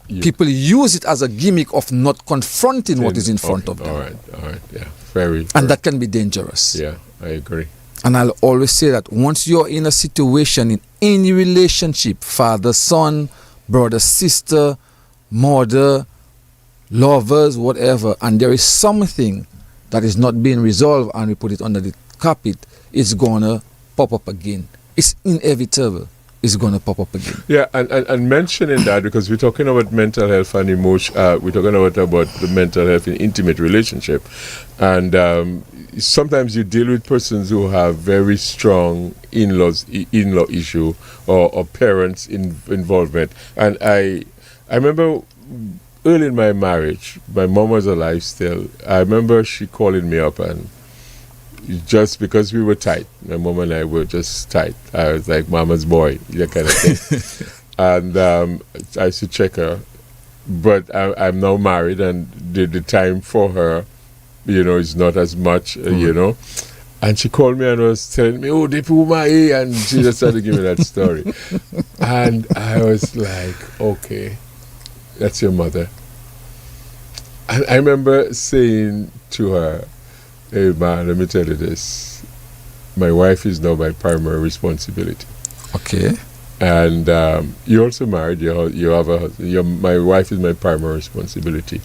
people use it as a gimmick of not confronting what is in front of them. All right, yeah. Very. And that can be dangerous. Yeah, I agree. And I'll always say that once you're in a situation, in any relationship, father, son, brother, sister, mother, lovers, whatever, and there is something that is not being resolved and we put it under the carpet, it's going to pop up again. It's inevitable. It's going to pop up again. Yeah, and mentioning that, because we're talking about mental health and emotion, we're talking about the mental health in intimate relationship. And sometimes you deal with persons who have very strong in-law issue or parents involvement. And I remember early in my marriage, my mom was alive still. I remember she calling me up, and just because we were tight, my mom and I were just tight. I was like mama's boy, that kind of thing. And I used to check her. But I'm now married, and the time for her, is not as much, And she called me and was telling me, oh, they put my ear, and she just started giving me that story. And I was like, okay, that's your mother. And I remember saying to her, hey man, let me tell you this. my wife is now my primary responsibility. Okay. And you're also married. You have a husband. My wife is my primary responsibility.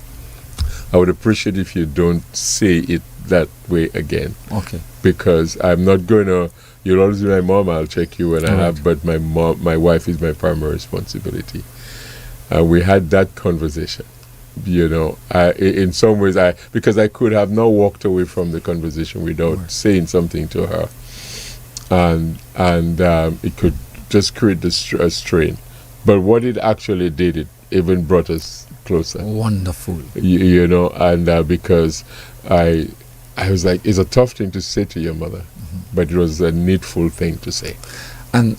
I would appreciate if you don't say it that way again. Okay. Because I'm not going to. You'll always be my mom. I'll check you when I have. But my wife is my primary responsibility. We had that conversation. In some ways, because I could have now walked away from the conversation without saying something to her, and it could just create a strain. But what it actually did, it even brought us closer. Wonderful. And because I was like, it's a tough thing to say to your mother, but it was a needful thing to say. And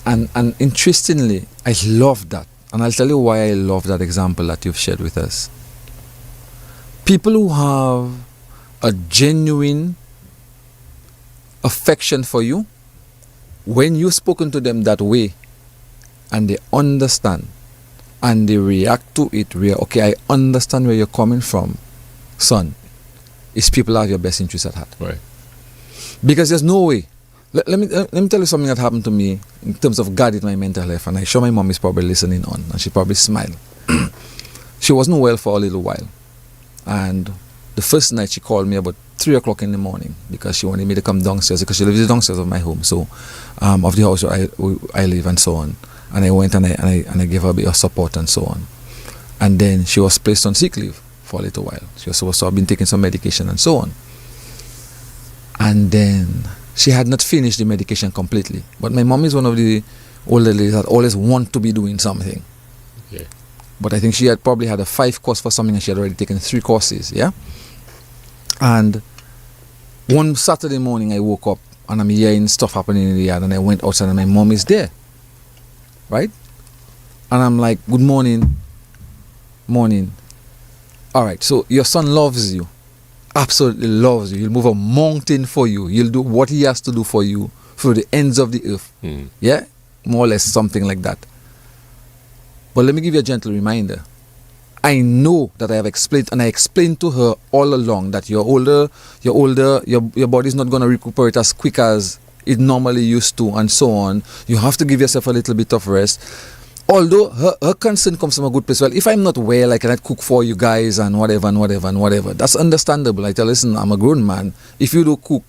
interestingly, I love that. And I'll tell you why I love that example that you've shared with us. People who have a genuine affection for you, when you've spoken to them that way, and they understand, and they react to it, okay, I understand where you're coming from, son, is people have your best interests at heart. Right. Because there's no way. Let me tell you something that happened to me in terms of guarding my mental health, and I'm sure my mom is probably listening on, and she probably smiled. She wasn't well for a little while, and the first night she called me about 3 o'clock in the morning because she wanted me to come downstairs, because she lives downstairs of my home, so of the house where I live and so on. And I went and I gave her a bit of support and so on. And then she was placed on sick leave for a little while. She was supposed to have been taking some medication and so on. And then she had not finished the medication completely. But my mom is one of the older ladies that always want to be doing something. Yeah. But I think she had probably had a 5 course for something, and she had already taken 3 courses, yeah? And one Saturday morning I woke up and I'm hearing stuff happening in the yard, and I went outside and my mom is there. Right? And I'm like, good morning. Morning. All right, so your son loves you. Absolutely loves you. He'll move a mountain for you. He'll do what he has to do for you through the ends of the earth. Yeah? More or less something like that. But let me give you a gentle reminder. I know that I have explained, and I explained to her all along that you're older, your body's not going to recuperate as quick as it normally used to, and so on. You have to give yourself a little bit of rest. Although her concern comes from a good place. Well, if I'm not well, I cannot cook for you guys and whatever. That's understandable. I tell her, listen, I'm a grown man. If you do cook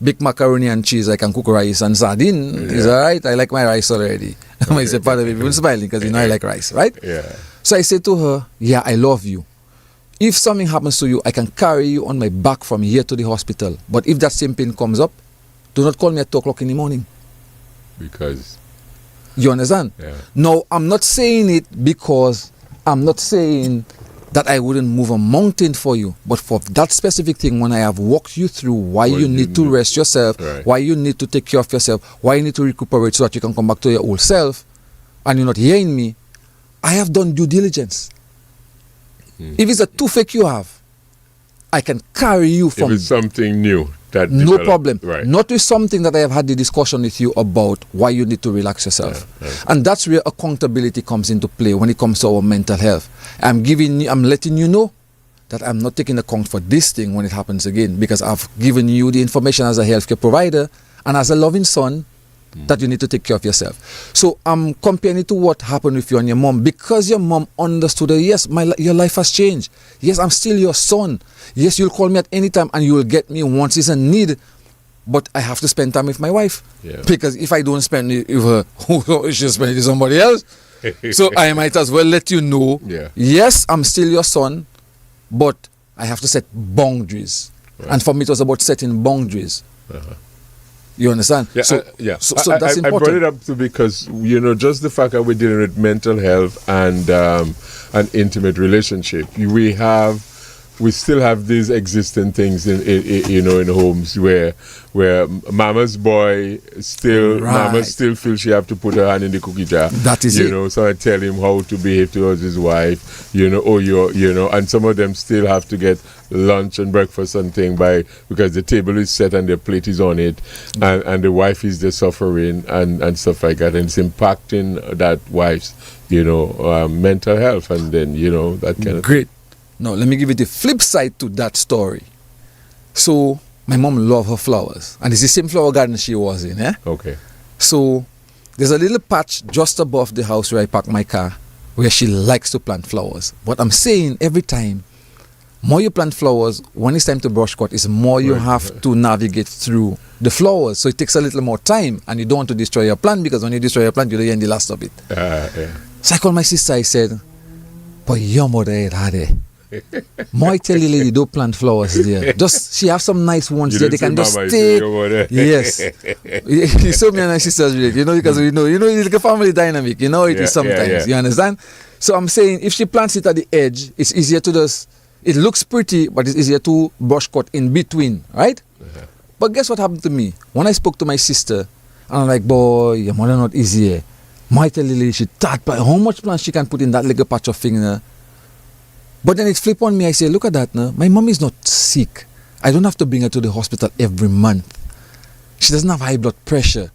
big macaroni and cheese, I can cook rice and sardine. Is all right? I like my rice already. I say, part of it, people smiling because I like rice, right? Yeah. So I said to her, yeah, I love you. If something happens to you, I can carry you on my back from here to the hospital. But if that same pain comes up, do not call me at 2 o'clock in the morning. Because... You understand? Yeah. No, I'm not saying it because I'm not saying that I wouldn't move a mountain for you. But for that specific thing, when I have walked you through why you need to rest yourself, right, why you need to take care of yourself, why you need to recuperate so that you can come back to your old self, and you're not hearing me, I have done due diligence. If it's a toothache you have, I can carry you from... If it's something new. That no problem. Right. Not with something that I have had the discussion with you about why you need to relax yourself. And that's where accountability comes into play when it comes to our mental health. I'm letting you know that I'm not taking account for this thing when it happens again, because I've given you the information as a healthcare provider and as a loving son that you need to take care of yourself. So I'm comparing it to what happened with you and your mom, because your mom understood that, yes, your life has changed. Yes, I'm still your son. Yes, you'll call me at any time and you will get me once it's a need. But I have to spend time with my wife. Yeah. Because if I don't spend it with her, who should spend it with somebody else? So I might as well let you know, yes, I'm still your son, but I have to set boundaries. Right. And for me, it was about setting boundaries. You understand? Yeah, so that's important. I brought it up because, just the fact that we're dealing with mental health and an intimate relationship, we still have these existing things in homes where mama's boy mama still feels she have to put her hand in the cookie jar. That is it. So I tell him how to behave towards his wife, and some of them still have to get lunch and breakfast and thing because the table is set and their plate is on it, and the wife is there suffering and stuff like that, and it's impacting that wife's mental health, and then that kind of great. Now let me give you the flip side to that story. So my mom loved her flowers. And it's the same flower garden she was in, eh? Okay. So there's a little patch just above the house where I park my car where she likes to plant flowers. But I'm saying every time, more you plant flowers, when it's time to brush cut, is more you have to navigate through the flowers. So it takes a little more time, and you don't want to destroy your plant, because when you destroy your plant, you're the last of it. Yeah. So I called my sister, I said, but your mother had it. More I tell you, lady, don't plant flowers there. Just, she have some nice ones You there. They didn't can say just mama, you stay. said your mother. Yes. You saw me and my sisters relate, because it's like a family dynamic. It is sometimes. You understand? So I'm saying, if she plants it at the edge, it's easier to just, it looks pretty, but it's easier to brush cut in between, right? But guess what happened to me? When I spoke to my sister, and I'm like, boy, your mother not easier. My tell Lily, she thought by how much plants she can put in that little patch of finger. But then it flipped on me. I say, look at that now. My mom is not sick. I don't have to bring her to the hospital every month. She doesn't have high blood pressure.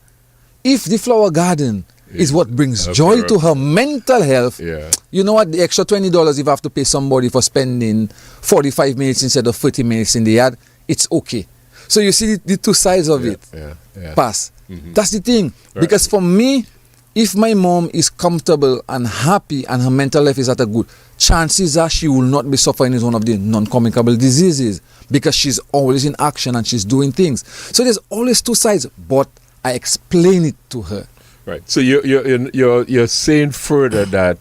If the flower garden is what brings joy to her mental health, you know what? The extra $20 if I have to pay somebody for spending 45 minutes instead of 30 minutes in the yard, it's okay. So you see the two sides of it. Pass. That's the thing. Right. Because for me, if my mom is comfortable and happy and her mental health is at a good, chances are she will not be suffering with one of the non-communicable diseases, because she's always in action and she's doing things. So there's always two sides, but I explain it to her. Right. So you're saying further that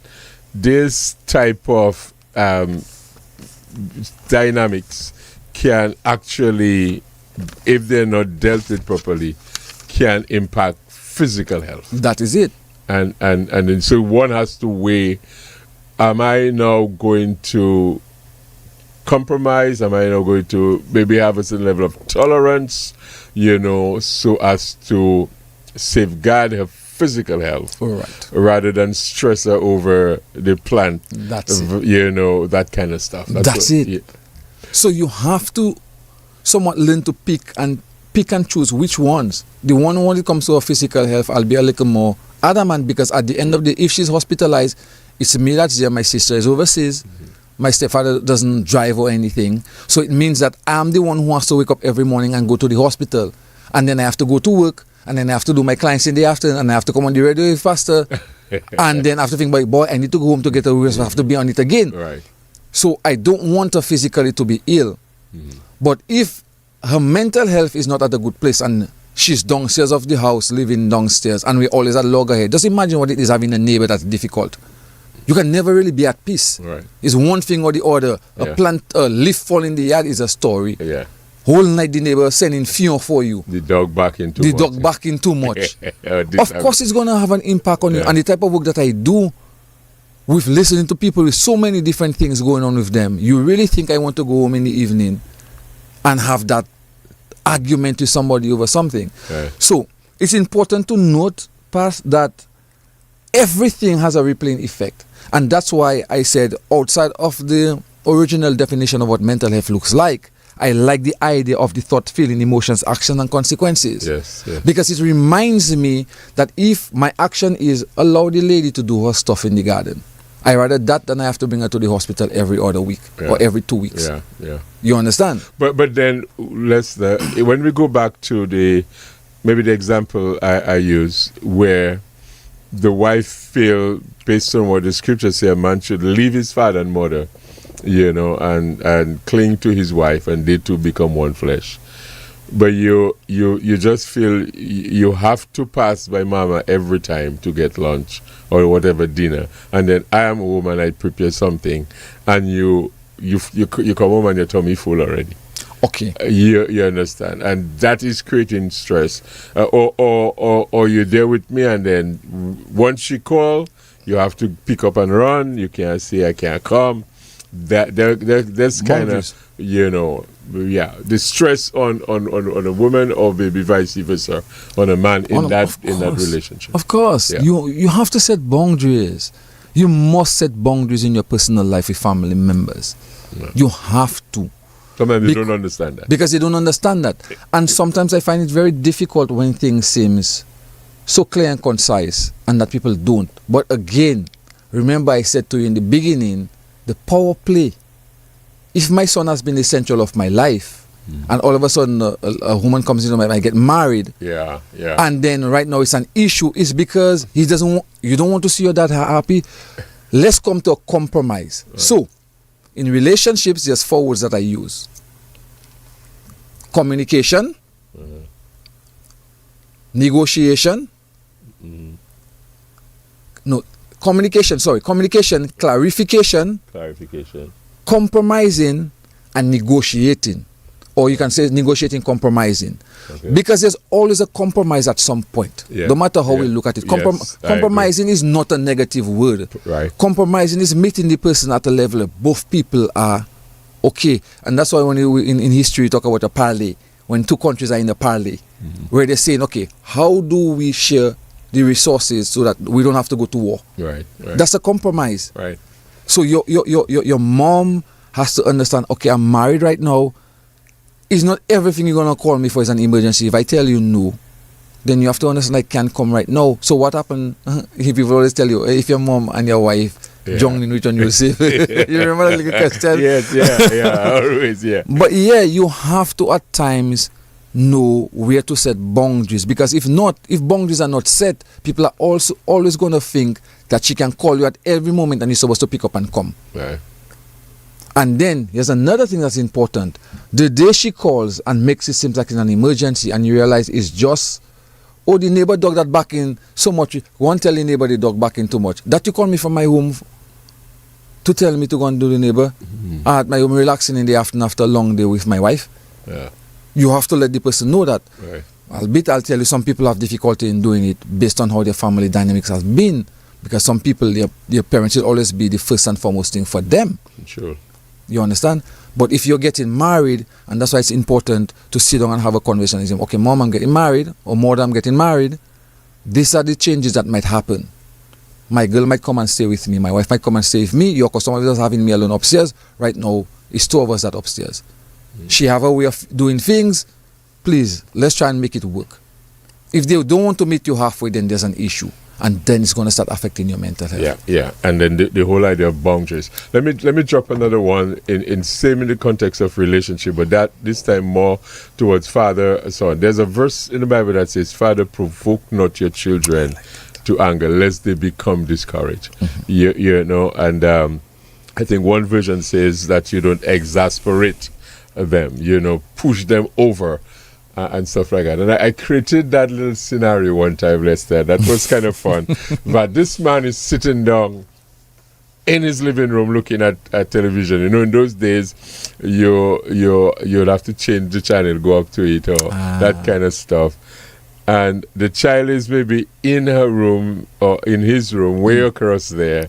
this type of dynamics can actually, if they're not dealt with properly, can impact physical health. That is it. And then so one has to weigh, am I now going to compromise? Am I now going to maybe have a certain level of tolerance, so as to safeguard her physical health, rather than stress her over the plant? That's it. That kind of stuff. That's it. Yeah. So you have to somewhat learn to pick and choose which ones. The one when it comes to her physical health, I'll be a little more adamant, because at the end of the day, if she's hospitalized, it's me that's there. My sister is overseas. My stepfather doesn't drive or anything. So it means that I'm the one who has to wake up every morning and go to the hospital. And then I have to go to work. And then I have to do my clients in the afternoon. And I have to come on the radio faster. And then I have to think, boy, I need to go home to get a rest. I have to be on it again. Right. So I don't want her physically to be ill. But if her mental health is not at a good place and she's downstairs of the house, living downstairs, and we always at loggerhead, just imagine what it is having a neighbor that's difficult. You can never really be at peace. Right. It's one thing or the other. A leaf fall in the yard is a story. Yeah. Whole night the neighbor sending fear for you. The dog barking too much. Of course it's going to have an impact on you. And the type of work that I do with listening to people with so many different things going on with them, you really think I want to go home in the evening and have that argument with somebody over something? So it's important to note past that everything has a replaying effect. And that's why I said, outside of the original definition of what mental health looks like, I like the idea of the thought, feeling, emotions, action, and consequences. Yes. Because it reminds me that if my action is allow the lady to do her stuff in the garden, I rather that than I have to bring her to the hospital every other week or every 2 weeks. Yeah. You understand? But then when we go back to the example I use, where the wife feel, based on what the scriptures say, a man should leave his father and mother, and cling to his wife, and they two become one flesh. But you just feel you have to pass by mama every time to get lunch or whatever dinner, and then I am a woman, I prepare something, and you come home and your tummy full already. Okay. You understand, and that is creating stress. Or you're there with me, and then once she call, you have to pick up and run. You can't say I can't come. That's kind of the stress on a woman, or maybe vice versa on a man in that relationship. Of course, you have to set boundaries. You must set boundaries in your personal life with family members. Yeah. You have to. Sometimes they don't understand that. Because they don't understand that. And sometimes I find it very difficult when things seems so clear and concise and that people don't. But again, remember I said to you in the beginning, the power play. If my son has been the central of my life, and all of a sudden a woman comes into my life, I get married, Yeah. and then right now it's an issue, is because he doesn't you don't want to see your dad happy. Let's come to a compromise. Right. So in relationships, there's 4 words that I use: communication, negotiation, communication, clarification, compromising, and negotiating. Or you can say negotiating, compromising. Okay. Because there's always a compromise at some point. Yeah. No matter how we Yeah. look at it. Yes, I Compromising is not a negative word. Right. Compromising is meeting the person at a level that both people are okay. And that's why when in history you talk about a parley, when 2 countries are in a parley, where they're saying, okay, how do we share the resources so that we don't have to go to war? Right. That's a compromise. Right. So your mom has to understand, okay, I'm married right now. It's not everything you're going to call me for is an emergency. If I tell you no, then you have to understand I can't come right now. So what happened? People always tell you, if your mom and your wife join in return, you'll see. You remember that little question? Yes, always, yeah. But yeah, you have to at times know where to set boundaries, because if boundaries are not set, people are also always going to think that she can call you at every moment and you're supposed to pick up and come. Right. And then there's another thing that's important. The day she calls and makes it seem like it's an emergency, and you realize it's just, the neighbor dog that barking so much. Won't tell the neighbor the dog barking too much. That you call me from my home to tell me to go and do the neighbor. At my home relaxing in the afternoon after a long day with my wife. Yeah. You have to let the person know that. Right. I'll tell you, some people have difficulty in doing it based on how their family dynamics has been. Because some people, their parents should always be the first and foremost thing for them. Sure. You understand? But if you're getting married, and that's why it's important to sit down and have a conversation and say, okay, mom, I'm getting married, or mother, I'm getting married. These are the changes that might happen. My girl might come and stay with me. My wife might come and stay with me. Your customer is having me alone upstairs. Right now, it's 2 of us that upstairs. She have a way of doing things. Please, let's try and make it work. If they don't want to meet you halfway, then there's an issue. And then it's going to start affecting your mental health. Yeah. And then the whole idea of boundaries. Let me drop another one in same in the context of relationship, but that this time more towards father and son. There's a verse in the Bible that says, "Father, provoke not your children to anger, lest they become discouraged." You know, and I think one version says that you don't exasperate them, push them over. And stuff like that. And I created that little scenario one time, Lester. That was kind of fun. But this man is sitting down in his living room looking at television. In those days, you'd have to change the channel, go up to it, or that kind of stuff. And the child is maybe in her room or in his room, way across there,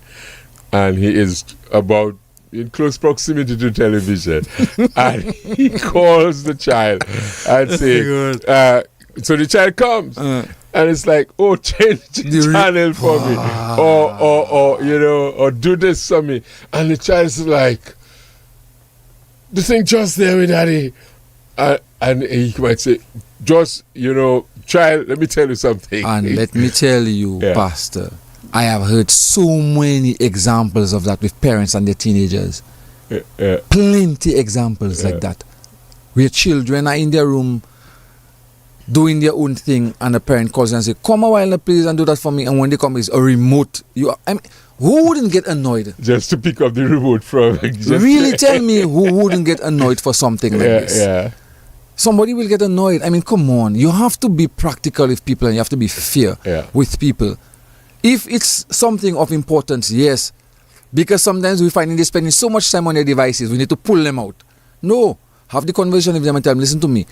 and he is about in close proximity to television, and he calls the child and says, so the child comes, and it's like, oh, change the channel for me, or do this for me, and the child's like, the thing just there with daddy, and he might say, just, child, let me tell you something. And let me tell you, Pastor, I have heard so many examples of that with parents and their teenagers. Plenty examples like that. Where children are in their room doing their own thing, and the parent calls and says, come a while please and do that for me. And when they come, it's a remote. Who wouldn't get annoyed? Just to pick up the remote from. Really tell me who wouldn't get annoyed for something like this. Yeah. Somebody will get annoyed. Come on. You have to be practical with people, and you have to be fair with people. If it's something of importance, yes. Because sometimes we find they're spending so much time on their devices, we need to pull them out. No. Have the conversation with them and tell them, listen to me.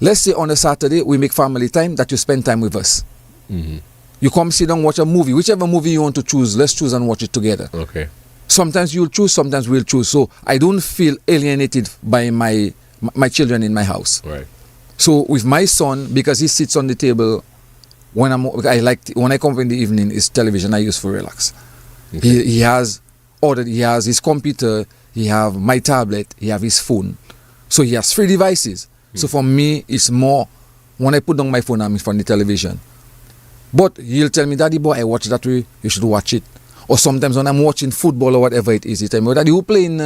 Let's say on a Saturday, we make family time, that you spend time with us. Mm-hmm. You come sit down, watch a movie. Whichever movie you want to choose, let's choose and watch it together. Okay. Sometimes you'll choose, sometimes we'll choose. So I don't feel alienated by my children in my house. Right. So with my son, because he sits on the table, when I come in the evening, it's television I use for relax. Okay. He has his computer, he have my tablet, he have his phone. So he has 3 devices. So for me, it's more when I put down my phone, I'm in front of the television. But he'll tell me, Daddy boy, I watch that way, you should watch it. Or sometimes when I'm watching football or whatever it is, he tell me, Daddy, who playing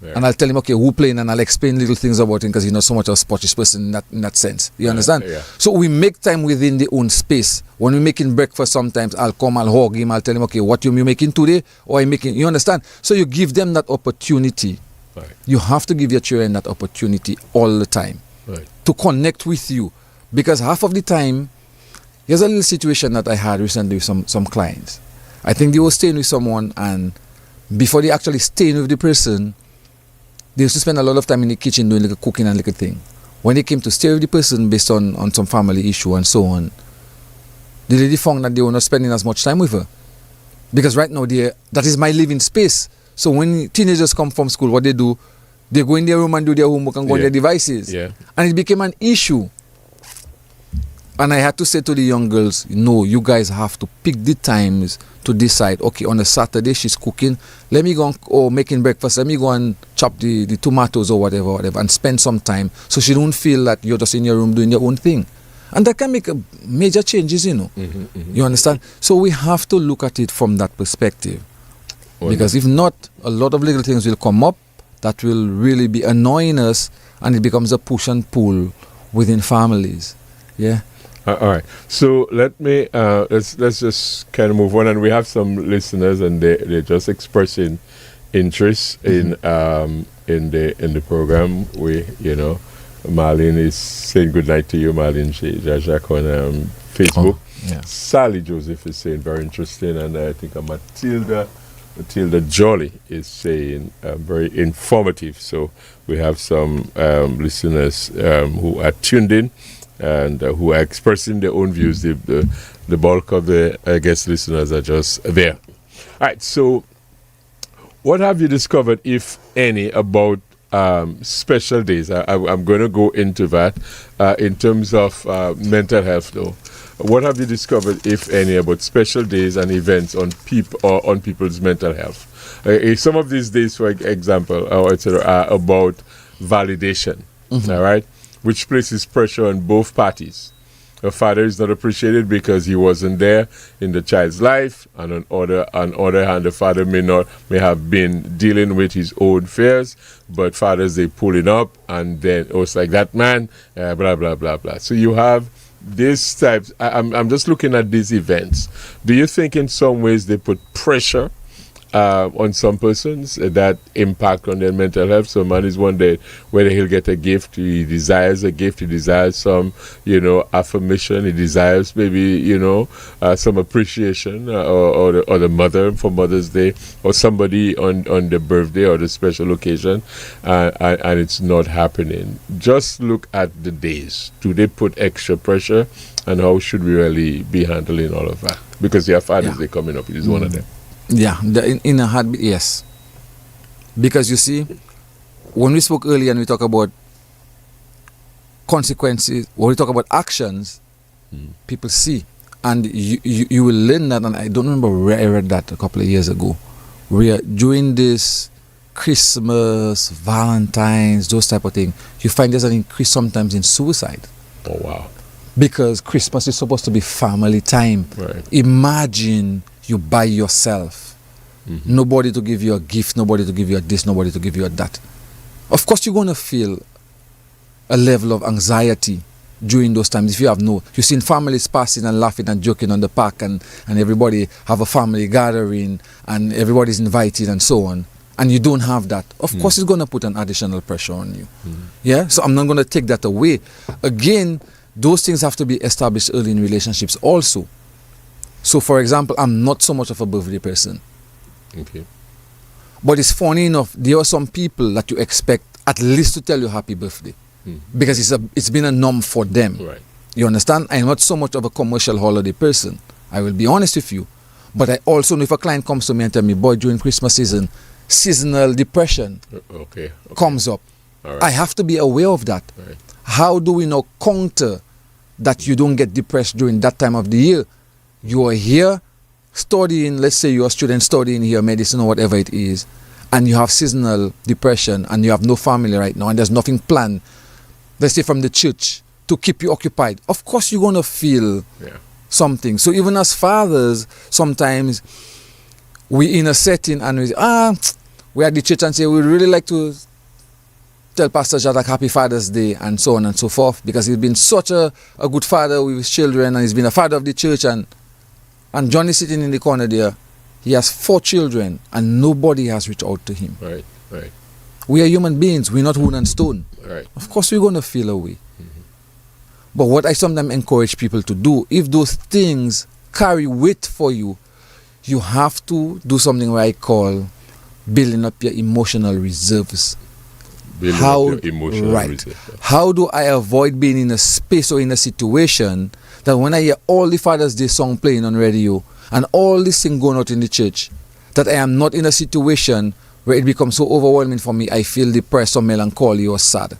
Yeah. And I'll tell him, okay, who playing, and I'll explain little things about him because he's not so much a sportish person in that sense. You understand? Yeah. So we make time within the own space. When we're making breakfast, sometimes I'll come, I'll hug him, I'll tell him, okay, what you making today? Or I'm making, you understand? So you give them that opportunity. Right. You have to give your children that opportunity all the time Right. to connect with you. Because half of the time, here's a little situation that I had recently with some clients. I think they were staying with someone, and before they actually staying with the person, they used to spend a lot of time in the kitchen doing like a cooking and like a thing. When they came to stay with the person based on some family issue and so on, the lady found that they were not spending as much time with her. Because right now, that is my living space. So when teenagers come from school, what they do, they go in their room and do their homework and go on their devices. Yeah. And it became an issue. And I had to say to the young girls, no, you guys have to pick the times to decide, okay, on a Saturday she's cooking, let me go or making breakfast, let me go and chop the tomatoes or whatever, and spend some time so she don't feel that you're just in your room doing your own thing. And that can make major changes, you know. You understand? So we have to look at it from that perspective. Because if not, a lot of little things will come up that will really be annoying us, and it becomes a push and pull within families. Yeah. All right. So let me let's just kind of move on, and we have some listeners, and they're just expressing interest in the program. Marlene is saying good night to you, Marlene Jacques on Facebook. Oh, yeah. Sally Joseph is saying very interesting, and I think Matilda Jolly is saying very informative. So we have some listeners who are tuned in and who are expressing their own views. The bulk of the guest listeners are just there. All right, so what have you discovered, if any, about special days? I'm going to go into that in terms of mental health, though. What have you discovered, if any, about special days and events on people's mental health? Some of these days, for example, are about validation, all right, which places pressure on both parties. A father is not appreciated because he wasn't there in the child's life, and on other hand, the father may have been dealing with his own fears, but fathers, they pull it up, and then it's like that man, blah blah blah blah. So you have these types. I'm just looking at these events. Do you think in some ways they put pressure on some persons that impact on their mental health? So man is wondering whether he'll get a gift. He desires a gift. He desires some, affirmation. He desires maybe, some appreciation, or the mother for Mother's Day, or somebody on the birthday or the special occasion, and it's not happening. Just look at the days. Do they put extra pressure, and how should we really be handling all of that? Because your Father's Day coming up is one of them. Yeah, in a heartbeat, yes. Because you see, when we spoke earlier and we talk about consequences, when we talk about actions, people see. And you will learn that, and I don't remember where I read that a couple of years ago, where during this Christmas, Valentine's, those type of thing, you find there's an increase sometimes in suicide. Oh, wow. Because Christmas is supposed to be family time. Right. Imagine you by yourself. Nobody to give you a gift, nobody to give you a this, nobody to give you a that. Of course you're going to feel a level of anxiety during those times. If you've seen families passing and laughing and joking on the park, and everybody have a family gathering and everybody's invited and so on, and you don't have that, of course it's going to put an additional pressure on you. Yeah, so I'm not going to take that away. Again, those things have to be established early in relationships also. So, for example, I'm not so much of a birthday person. Okay. But it's funny enough, there are some people that you expect at least to tell you happy birthday. Because it's been a norm for them. Right. You understand? I'm not so much of a commercial holiday person. I will be honest with you. But I also know if a client comes to me and tell me, boy, during Christmas season, seasonal depression comes up. All right. I have to be aware of that. Right. How do we now counter that you don't get depressed during that time of the year? You are here studying, let's say you're a student studying here medicine or whatever it is, and you have seasonal depression and you have no family right now and there's nothing planned, let's say from the church, to keep you occupied. Of course you're going to feel something. So even as fathers, sometimes we in a setting and we say, we're at the church and say, we'd really like to tell Pastor Jadak Happy Father's Day and so on and so forth, because he's been such a good father with his children, and he's been a father of the church, and John is sitting in the corner there. He has 4 children and nobody has reached out to him. Right. We are human beings. We're not wood and stone. Right. Of course we're going to feel away. But what I sometimes encourage people to do, if those things carry weight for you, you have to do something what I call building up your emotional reserves. How do I avoid being in a space or in a situation that when I hear all the Father's Day song playing on radio and all this thing going out in the church, that I am not in a situation where it becomes so overwhelming for me, I feel depressed or melancholy or sad.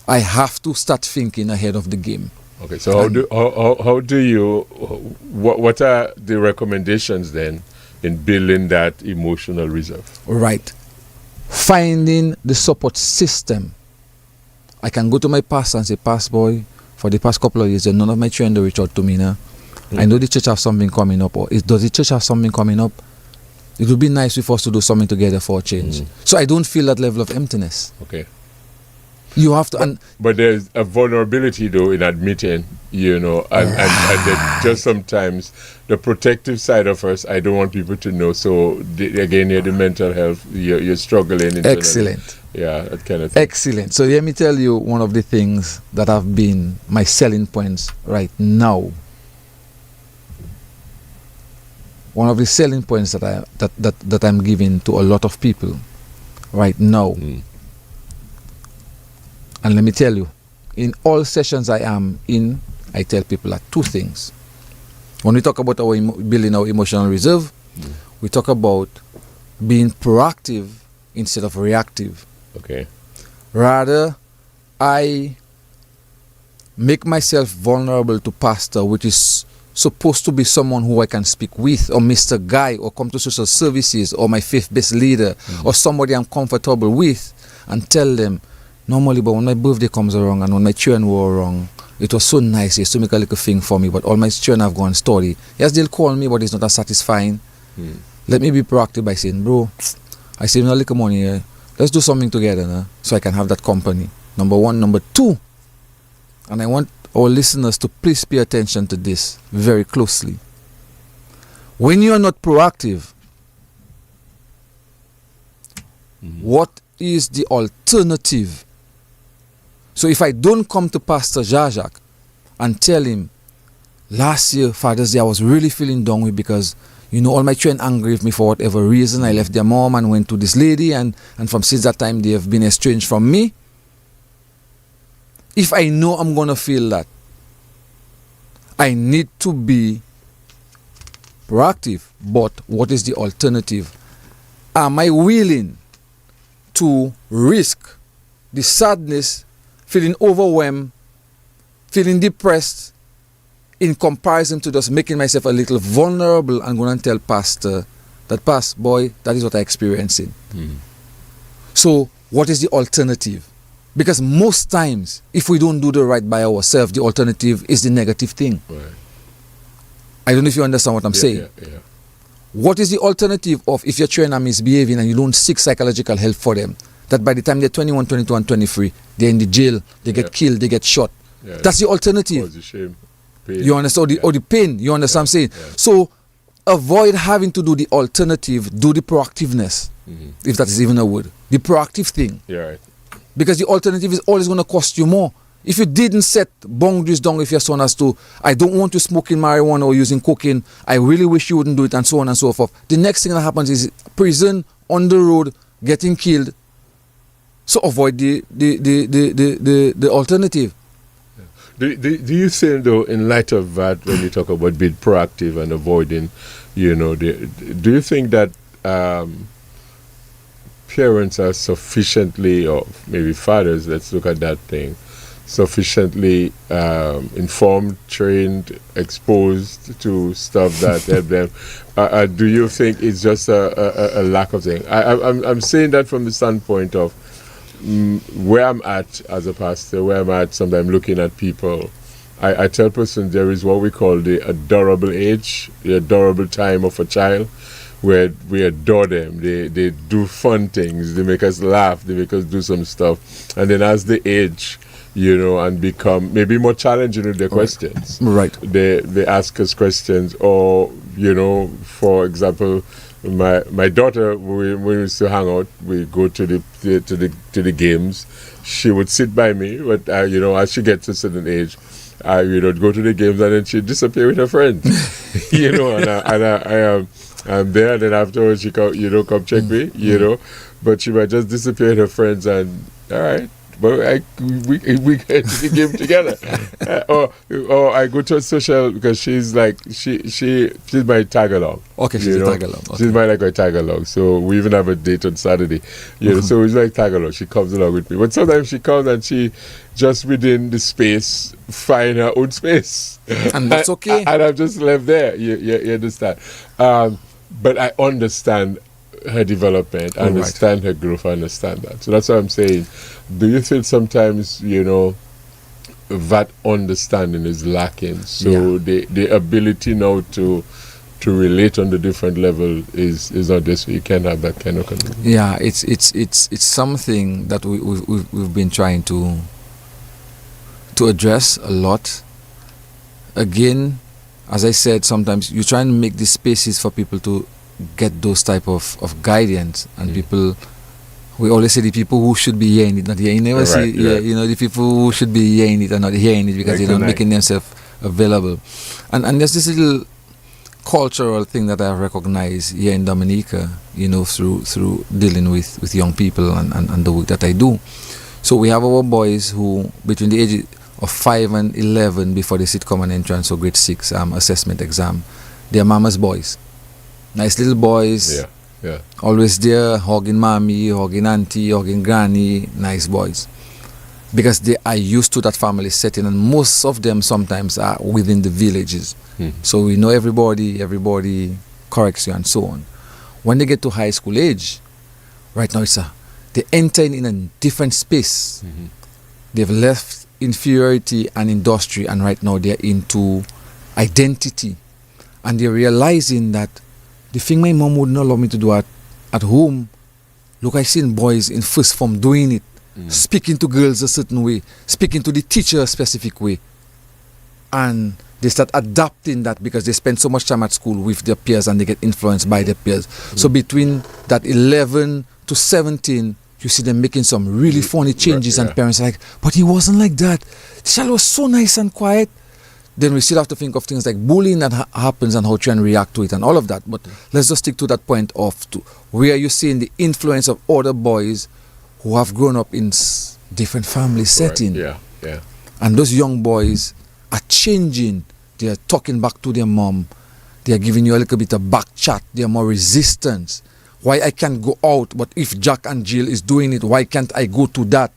I have to start thinking ahead of the game. Okay, so how do you, what are the recommendations then in building that emotional reserve? Right. Finding the support system. I can go to my pastor and say, Pastor boy, for the past couple of years, none of my children reach out to me now. I know the church have something coming up, or does the church have something coming up? It would be nice for us to do something together for a change. So I don't feel that level of emptiness. Okay. You have to... But there's a vulnerability, though, in admitting, and that just sometimes the protective side of us, I don't want people to know. So, again, the mental health, you're struggling. Excellent. Yeah, that kind of thing. Excellent. So, let me tell you one of the things that have been my selling points right now. One of the selling points that I'm giving to a lot of people right now. And let me tell you, in all sessions I am in, I tell people that 2 things. When we talk about building our emotional reserve, we talk about being proactive instead of reactive. Okay. Rather, I make myself vulnerable to pastor, which is supposed to be someone who I can speak with, or Mr. Guy, or come to social services, or my faith-based leader, or somebody I'm comfortable with, and tell them, normally, but when my birthday comes around and when my children were wrong, it was so nice. He used to make a little thing for me, but all my children have gone story. Yes, they'll call me, but it's not as satisfying. Let me be proactive by saying, bro, I save a little money here. Let's do something together now, so I can have that company. Number 1. Number 2, and I want our listeners to please pay attention to this very closely. When you are not proactive, what is the alternative? So if I don't come to Pastor Jajak and tell him, last year, Father's Day, I was really feeling down with because, all my children angry with me for whatever reason. I left their mom and went to this lady, and from since that time, they have been estranged from me. If I know I'm going to feel that, I need to be proactive. But what is the alternative? Am I willing to risk the sadness, feeling overwhelmed, feeling depressed, in comparison to just making myself a little vulnerable and going to tell Pastor that, Pastor, boy, that is what I'm experiencing. So what is the alternative? Because most times, if we don't do the right by ourselves, the alternative is the negative thing. Right. I don't know if you understand what I'm saying. Yeah. What is the alternative of if your children are misbehaving and you don't seek psychological help for them? That by the time they're 21, 22, and 23, they're in the jail, they get killed, they get shot. Yeah. That's the alternative. Cause the shame, pain. You understand? Or the pain. You understand what I'm saying? Yeah. So avoid having to do the alternative, do the proactiveness, if that is even a word. The proactive thing. Yeah, right. Because the alternative is always going to cost you more. If you didn't set boundaries down with your son as to, I don't want you smoking marijuana or using cocaine, I really wish you wouldn't do it, and so on and so forth. The next thing that happens is prison, on the road, getting killed. So avoid the alternative. Do you think, though, in light of that, when you talk about being proactive and avoiding, do you think that parents are sufficiently, or maybe fathers, let's look at that thing, sufficiently informed, trained, exposed to stuff that help them? Do you think it's just a lack of thing? I'm saying that from the standpoint of where I'm at as a pastor, where I'm at, sometimes looking at people. I tell persons there is what we call the adorable age, the adorable time of a child, we adore them. They do fun things. They make us laugh. They make us do some stuff. And then as they age, you know, and become maybe more challenging with their questions. Right. They ask us questions, or you know, for example, my daughter, when we used to hang out, we go to the games. She would sit by me, but you know, as she gets to a certain age, I go to the games, and then she'd disappear with her friends. You know, I'm there, and then afterwards she come check me, you know, but she might just disappear with her friends, and all right. But we get to the game together, or I go to a social, because she's my tag along. Okay, she's a tag along. Okay. She's my tag along. So we even have a date on Saturday. You know, so it's like tag along. She comes along with me, but sometimes she comes and she just within the space find her own space, and that's okay. And I'm just left there. You understand? But I understand her development, I understand her growth, I understand that. So that's what I'm saying. Do you feel sometimes, you know, that understanding is lacking? So the ability now to relate on the different level is not this. You can't have that kind of connection. Yeah, it's something that we've been trying to address a lot. Again, as I said, sometimes you try and make these spaces for people to get those type of guidance, and people, we always say the people who should be hearing it, not hearing. You never see, you know, the people who should be hearing it are not hearing it, because they're not making themselves available. And there's this little cultural thing that I've recognized here in Dominica, you know, through dealing with young people and the work that I do. So we have our boys who, between the age of 5 and 11, before they sit common entrance or grade 6 assessment exam, they're mama's boys. Nice little boys, always there, hugging mommy, hugging auntie, hugging granny, nice boys. Because they are used to that family setting, and most of them sometimes are within the villages. So we know everybody corrects you and so on. When they get to high school age, right now they enter in a different space. They've left inferiority and industry, and right now they're into identity. And they're realizing that the thing my mom wouldn't allow me to do at home, look, I seen boys in first form doing it, speaking to girls a certain way, speaking to the teacher a specific way. And they start adapting that because they spend so much time at school with their peers and they get influenced by their peers. So between that 11 to 17, you see them making some really funny changes, and parents are like, but he wasn't like that. The child was so nice and quiet. Then we still have to think of things like bullying that happens and how to react to it and all of that. But let's just stick to that point of where you're seeing the influence of other boys who have grown up in different family setting. And those young boys are changing. They're talking back to their mom. They're giving you a little bit of back chat. They're more resistant. Why I can't go out, but if Jack and Jill is doing it, why can't I go to that?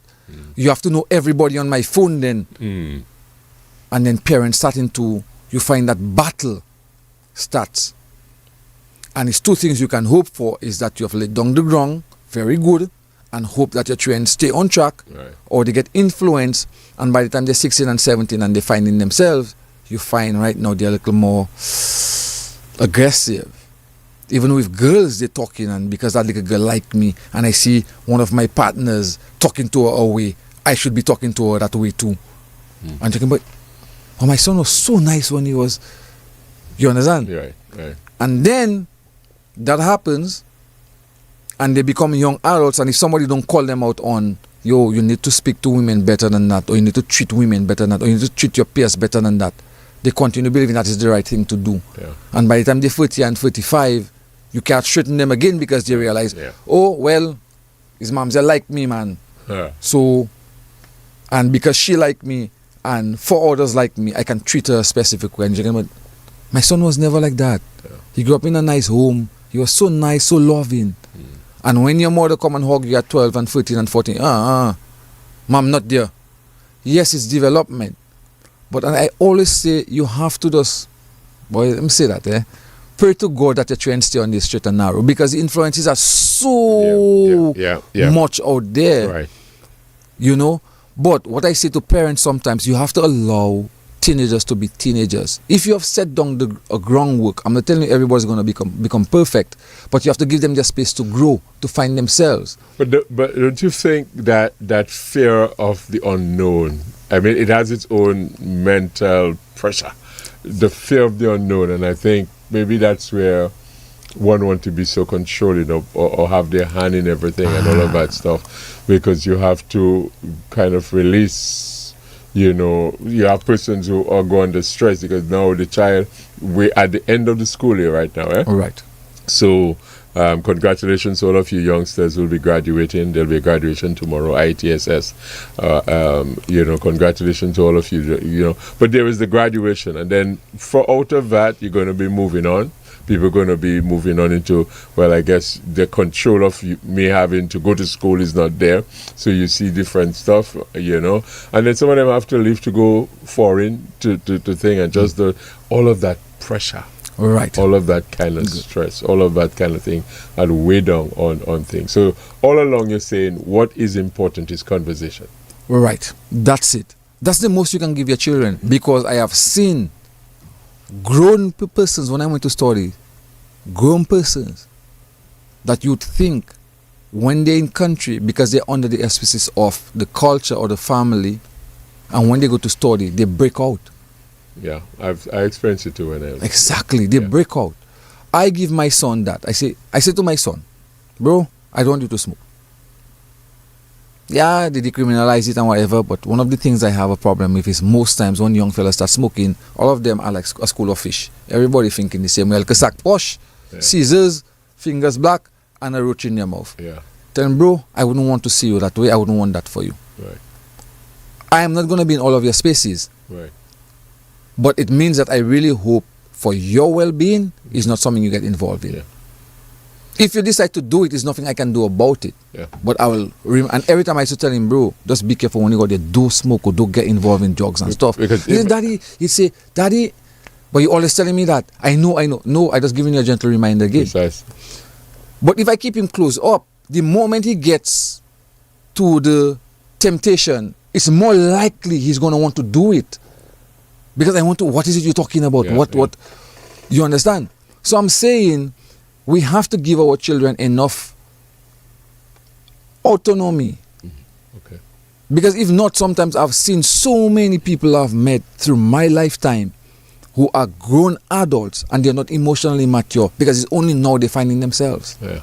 You have to know everybody on my phone then. And then parents you find that battle starts. And it's two things you can hope for, is that you have laid down the ground, very good, and hope that your children stay on track, or they get influenced, and by the time they're 16 and 17 and they're finding themselves, you find right now they're a little more aggressive. Even with girls, they're talking, and because that little girl like me, and I see one of my partners talking to her a way, I should be talking to her that way too. And talking about, oh, my son was so nice when he was, you understand? Right. And then that happens, and they become young adults, and if somebody don't call them out on, yo, you need to speak to women better than that, or you need to treat women better than that, or you need to treat your peers better than that, they continue believing that is the right thing to do. And by the time they're 40 and 45, you can't straighten them again, because they realize, oh, well, his mom's like me, man. So, and because she like me, and 4 others like me, I can treat her a specific way. And my son was never like that. He grew up in a nice home. He was so nice, so loving. And when your mother come and hug you at 12 and 13 and 14, mom, not there. Yes, it's development. But I always say, you have to just, boy, let me say that, pray to God that your children stay on the straight and narrow, because the influences are so much out there. You know? But what I say to parents sometimes, you have to allow teenagers to be teenagers. If you have set down the groundwork, I'm not telling you everybody's going to become perfect, but you have to give them their space to grow, to find themselves. But don't you think that fear of the unknown, I mean, it has its own mental pressure, the fear of the unknown, and I think maybe that's where one want to be so controlling or have their hand in everything and all of that stuff, because you have to kind of release, you have persons who are going under stress because now the child, we're at the end of the school year right now, All right. So congratulations to all of you youngsters who will be graduating. There'll be a graduation tomorrow, ITSS. Congratulations to all of you, but there is the graduation, and then out of that you're going to be moving on. People are going to be moving on into, well, I guess the control of me having to go to school is not there. So you see different stuff, and then some of them have to leave to go foreign to thing, and just all of that pressure. Right. All of that kind of stress, all of that kind of thing, and weigh down on things. So all along you're saying what is important is conversation. Right. That's it. That's the most you can give your children, because I have seen grown persons, when I went to study, grown persons that you'd think when they're in country, because they're under the auspices of the culture or the family, and when they go to study, they break out. Yeah, I experienced it too when I was. Exactly, they break out. I give my son that. I say to my son, bro, I don't want you to smoke. Yeah, they decriminalize it and whatever, but one of the things I have a problem with is most times when young fellas start smoking, all of them are like a school of fish. Everybody thinking the same way. Like a sack posh, scissors, fingers black, and a roach in your mouth. Yeah. Tell him, bro, I wouldn't want to see you that way. I wouldn't want that for you. Right. I am not going to be in all of your spaces. Right. But it means that I really hope for your well-being is not something you get involved in. Yeah. If you decide to do it, there's nothing I can do about it. Yeah. But I will, and every time I used to tell him, bro, just be careful when you go there, don't smoke or don't get involved in drugs and stuff. Because Daddy, he'd say, Daddy, but you're always telling me that. I know. No, I just giving you a gentle reminder again. Precisely. But if I keep him close up, the moment he gets to the temptation, it's more likely he's going to want to do it. Because I want to, what is it you're talking about? Yeah, what? You understand? So I'm saying we have to give our children enough autonomy. Okay. Because if not, sometimes I've seen so many people I've met through my lifetime who are grown adults and they're not emotionally mature because it's only now they're finding themselves. Yeah.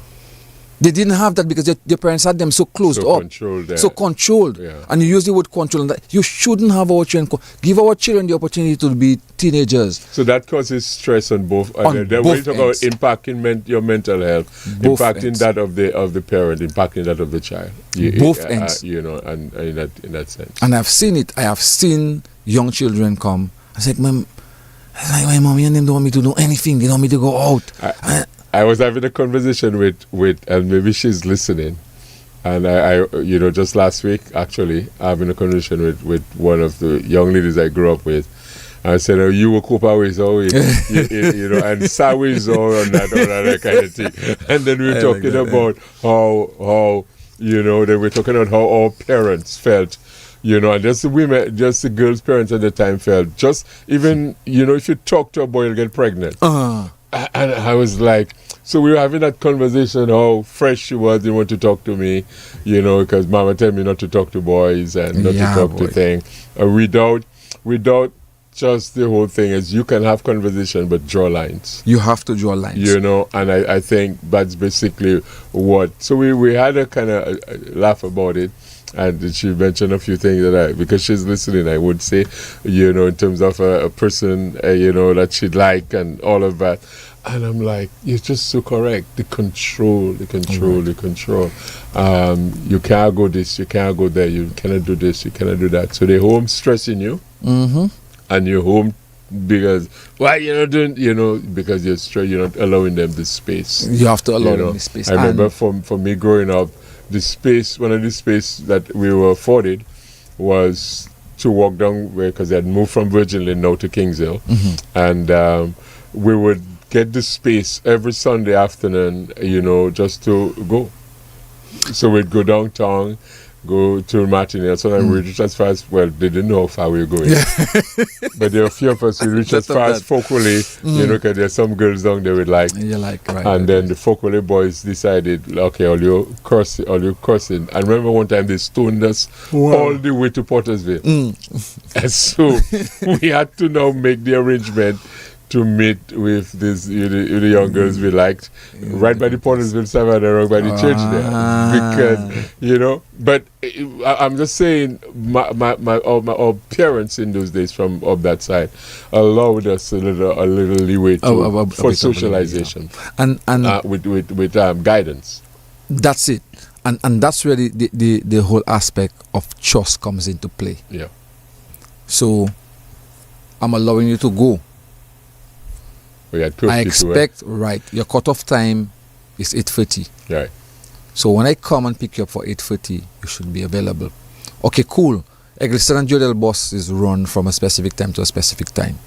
They didn't have that because their parents had them so closed up. So controlled. Yeah. And you use the word control. And that you shouldn't have our children. Give our children the opportunity to be teenagers. So that causes stress on both. On When both you talk about ends. impacting your mental health, Both impacting ends. that of the parent, impacting that of the child. Both ends. And in that sense. And I've seen it. I have seen young children come. I said, my mommy and them don't want me to do anything. They don't want me to go out. I was having a conversation with and maybe she's listening, and I just last week actually having a conversation with one of the young ladies I grew up with. I said, "Oh, you were Cooper ways always, and sideways or that kind of thing." And then we were talking about how they were talking about how our parents felt. And just the girls' parents at the time felt. Just even, if you talk to a boy, you'll get pregnant. And I was like, so we were having that conversation, how fresh she was, didn't want to talk to me, because mama told me not to talk to boys and not to talk to things. Without just the whole thing is you can have conversation, but draw lines. You have to draw lines. And I think that's basically what. So we had a kind of laugh about it. And she mentioned a few things because she's listening, I would say, in terms of a person, that she'd like and all of that. And I'm like, you're just so correct. The control. You can't go this, you can't go there, you cannot do this, you cannot do that. So they're home stressing you. Mm-hmm. And you're home because, why you're not doing, because you're not allowing them the space. You have to allow them the space. I remember for me growing up, one of the space that we were afforded was to walk down because they had moved from Virgin Lane now to Kings Hill. Mm-hmm. And we would get the space every Sunday afternoon, just to go. So we'd go downtown, go to Martinique. Sometimes we reach as far as, well, they didn't know how far we were going. But there are a few of us who reach as far as Fokole, you know, because there's some girls down there with like. You like, right. And then the Fokole boys decided, okay, all you cursing. And remember one time they stoned us all the way to Pottersville. And so we had to now make the arrangement to meet with this the young girls we liked right by the Pottersville Savannah, by the church there, because you know. But I'm just saying, our parents in those days from up that side allowed us a little leeway for socialization and with guidance. That's it, and that's where the whole aspect of trust comes into play. Yeah. So I'm allowing you to go. I expect, right, your cutoff time is 8:30. Right. So when I come and pick you up for 8:30, you should be available. Okay, cool. Eggleston and Jodel bus is run from a specific time to a specific time.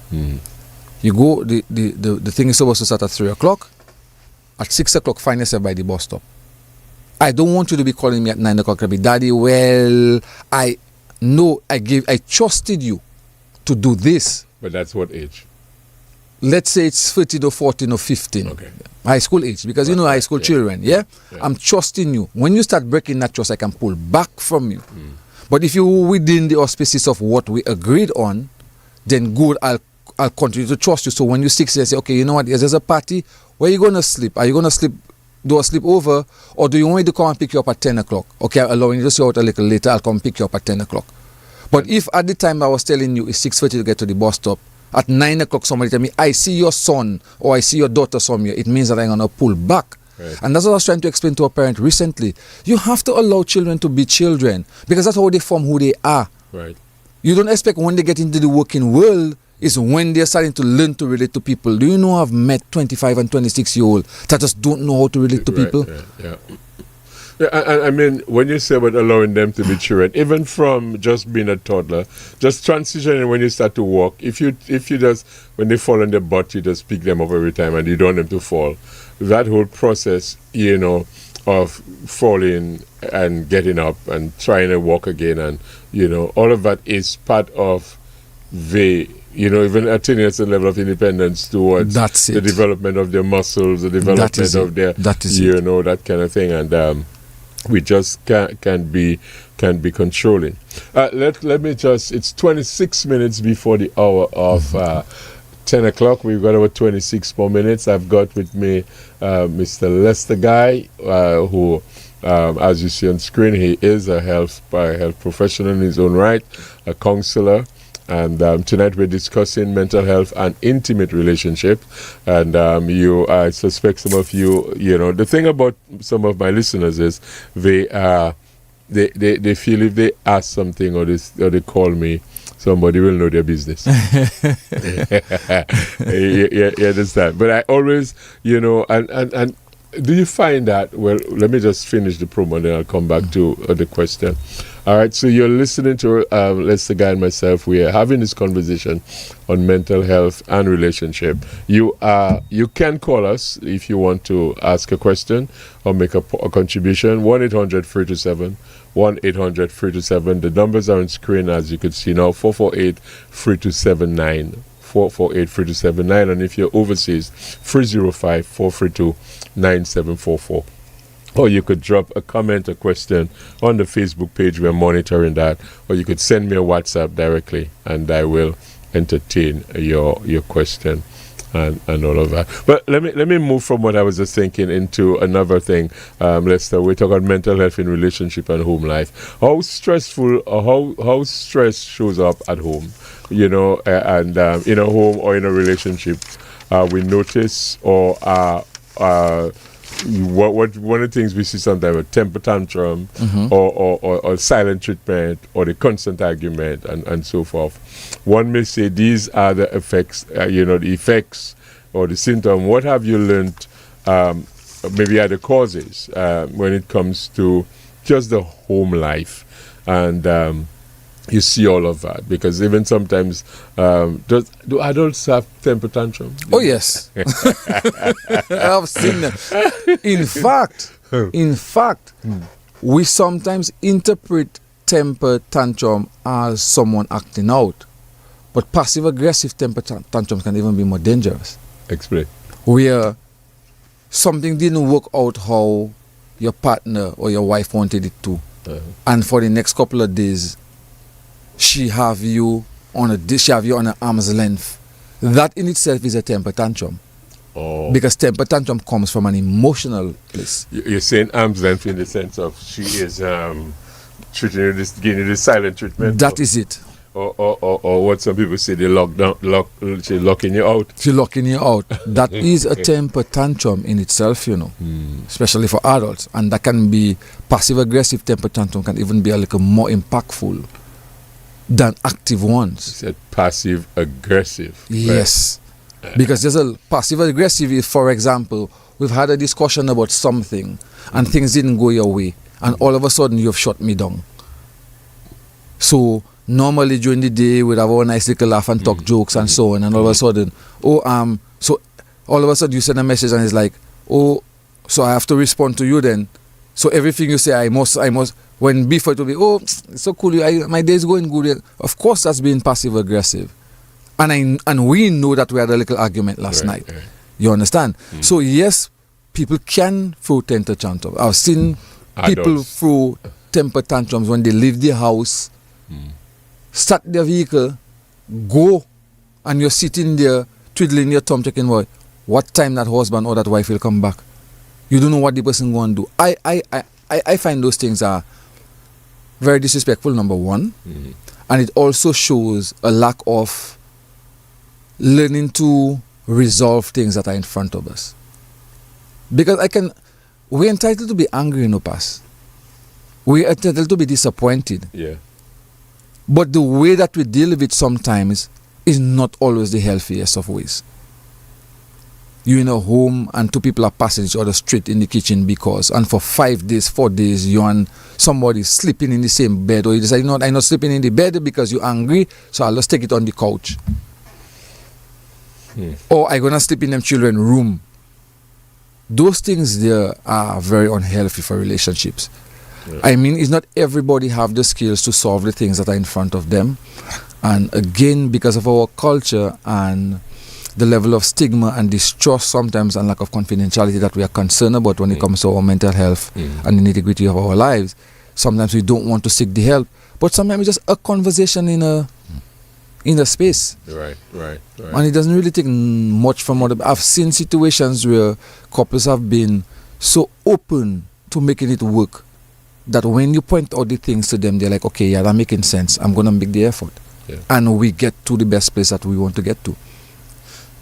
You go, the thing is supposed to start at 3 o'clock. At 6 o'clock, find yourself by the bus stop. I don't want you to be calling me at 9 o'clock. I'll be, Daddy, well, I know I trusted you to do this. But that's what age? Let's say it's 13 or 14 or 15. Okay. High school age, because you know high school children, yeah? I'm trusting you. When you start breaking that trust, I can pull back from you. But if you're within the auspices of what we agreed on, then good, I'll continue to trust you. So when you 6 years, say, okay, you know what, there's a party, where are you going to sleep? Are you going to sleep, do a sleepover, or do you want me to come and pick you up at 10 o'clock? Okay, I'm allowing you to stay out a little later, I'll come pick you up at 10 o'clock. But if at the time I was telling you it's 6:30 to get to the bus stop, at 9 o'clock somebody tell me, I see your son or I see your daughter somewhere, it means that I'm going to pull back. Right. And that's what I was trying to explain to a parent recently. You have to allow children to be children, because that's how they form who they are. Right. You don't expect when they get into the working world is when they're starting to learn to relate to people. Do you know I've met 25 and 26-year-olds that just don't know how to relate to people? Yeah. Yeah, I mean, when you say about allowing them to be children, even from just being a toddler, just transitioning when you start to walk, if you just, when they fall on their butt, you just pick them up every time and you don't want them to fall. That whole process, you know, of falling and getting up and trying to walk again, and, you know, all of that is part of the, you know, even attaining a level of independence towards the development of their muscles, the development of their, you know, that kind of thing. And we just can be controlling. Let me just, it's 26 minutes before the hour of 10 o'clock. We've got about 26 more minutes. I've got with me Mr. Lester Guy, who, as you see on screen, he is a health professional in his own right, a counselor. And tonight we're discussing mental health and intimate relationship. And I suspect some of you, you know, the thing about some of my listeners is they feel if they ask something or they call me, somebody will know their business. You understand? But I always, you know, and do you find that, well, let me just finish the promo and then I'll come back to the question. All right, so you're listening to Lester Guy and myself. We are having this conversation on mental health and relationship. You can call us if you want to ask a question or make a contribution. 1-800-327, 1-800-327. The numbers are on screen, as you could see now, 448-3279. 448-3279, and if you're overseas, 305-432-9744. Or you could drop a comment, a question on the Facebook page. We're monitoring that. Or you could send me a WhatsApp directly, and I will entertain your question and all of that. But let me move from what I was just thinking into another thing. Lester, we talk about mental health in relationship and home life. How stressful, or how stress shows up at home, you know, and in a home or in a relationship, we notice or one of the things we see sometimes, a temper tantrum, or silent treatment, or the constant argument, and so forth. One may say these are the effects, the effects or the symptom. What have you learned, maybe are the causes when it comes to just the home life? And you see all of that, because even sometimes, do adults have temper tantrum? Oh yes, I've seen them. In fact, we sometimes interpret temper tantrum as someone acting out. But passive aggressive temper tantrums can even be more dangerous. Explain. Where something didn't work out how your partner or your wife wanted it to. And for the next couple of days, she have you on an arm's length. That in itself is a temper tantrum. Oh. Because temper tantrum comes from an emotional place. You're saying arm's length in the sense of she is treating you giving you this silent treatment. That is it. Or what some people say, they she's locking you out. She's locking you out. That is a temper tantrum in itself, you know, especially for adults. And that can be passive aggressive temper tantrum, can even be a little more impactful than active ones. You said passive aggressive. Yes. Because there's a passive aggressive is, for example, we've had a discussion about something and things didn't go your way, and all of a sudden you've shut me down. So normally during the day we'd have a nice little laugh and talk jokes and so on, and all of a sudden, so all of a sudden you send a message and it's like, oh, so I have to respond to you then. So everything you say, I must. When before it will be, oh, it's so cool, my day is going good. Of course, that's being passive aggressive, and we know that we had a little argument last night. Right. You understand? So yes, people can throw temper tantrums. I've seen people throw temper tantrums when they leave the house, start their vehicle, go, and you're sitting there twiddling your thumb, checking what time that husband or that wife will come back. You don't know what the person going to do. I find those things are very disrespectful, number one. And it also shows a lack of learning to resolve things that are in front of us. Because we're entitled to be angry in the past. We're entitled to be disappointed. Yeah. But the way that we deal with it sometimes is not always the healthiest of ways. You're in a home and two people are passing each other straight in the kitchen and for 5 days, 4 days, you and somebody sleeping in the same bed, or you decide, I'm not sleeping in the bed because you're angry, so I'll just take it on the couch. Or I'm going to sleep in them children's room. Those things there are very unhealthy for relationships. Yeah. I mean, it's not everybody have the skills to solve the things that are in front of them. And again, because of our culture and the level of stigma and distrust sometimes and lack of confidentiality that we are concerned about when it comes to our mental health and the nitty-gritty of our lives, sometimes we don't want to seek the help. But sometimes it's just a conversation in a space. Right. And it doesn't really take much from other. I've seen situations where couples have been so open to making it work that when you point out the things to them, they're like, okay, yeah, that's making sense. I'm going to make the effort. Yeah. And we get to the best place that we want to get to.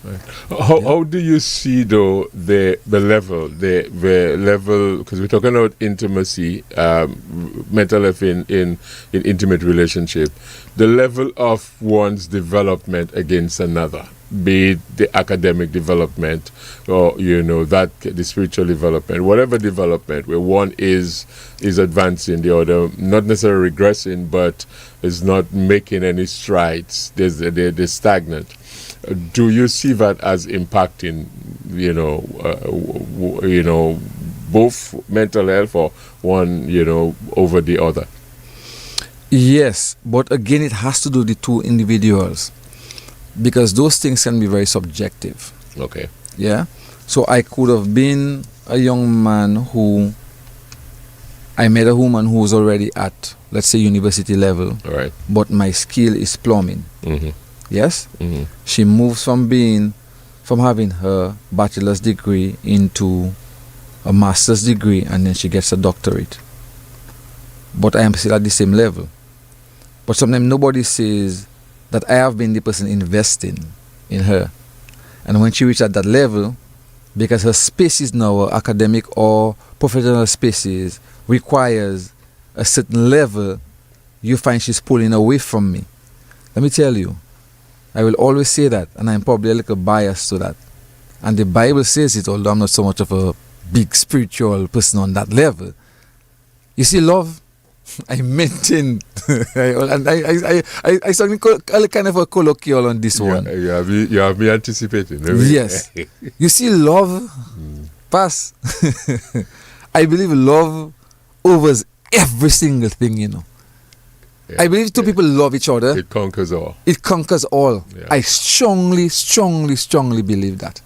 Right. How do you see though the level, because we're talking about intimacy, mental health in intimate relationship, the level of one's development against another, be it the academic development or the spiritual development, whatever development where one is advancing, the other not necessarily regressing, but is not making any strides. They're stagnant. Do you see that as impacting, both mental health or one, over the other? Yes, but again, it has to do with the two individuals, because those things can be very subjective. Okay. Yeah. So I could have been a young man who I met a woman who was already at, let's say, university level. All right. But my skill is plumbing. Yes? She moves from having her bachelor's degree into a master's degree, and then she gets a doctorate. But I am still at the same level. But sometimes nobody says that I have been the person investing in her. And when she reaches at that level, because her spaces now, academic or professional spaces, requires a certain level, you find she's pulling away from me. Let me tell you, I will always say that, and I'm probably a little biased to that. And the Bible says it, although I'm not so much of a big spiritual person on that level. You see, love, I maintain, and I something kind of a colloquial on this one. You have me anticipating. Yes. You see, love, pass. I believe love overs every single thing, you know. Yeah. I believe two people love each other. It conquers all. It conquers all. Yeah. I strongly, strongly, strongly believe that.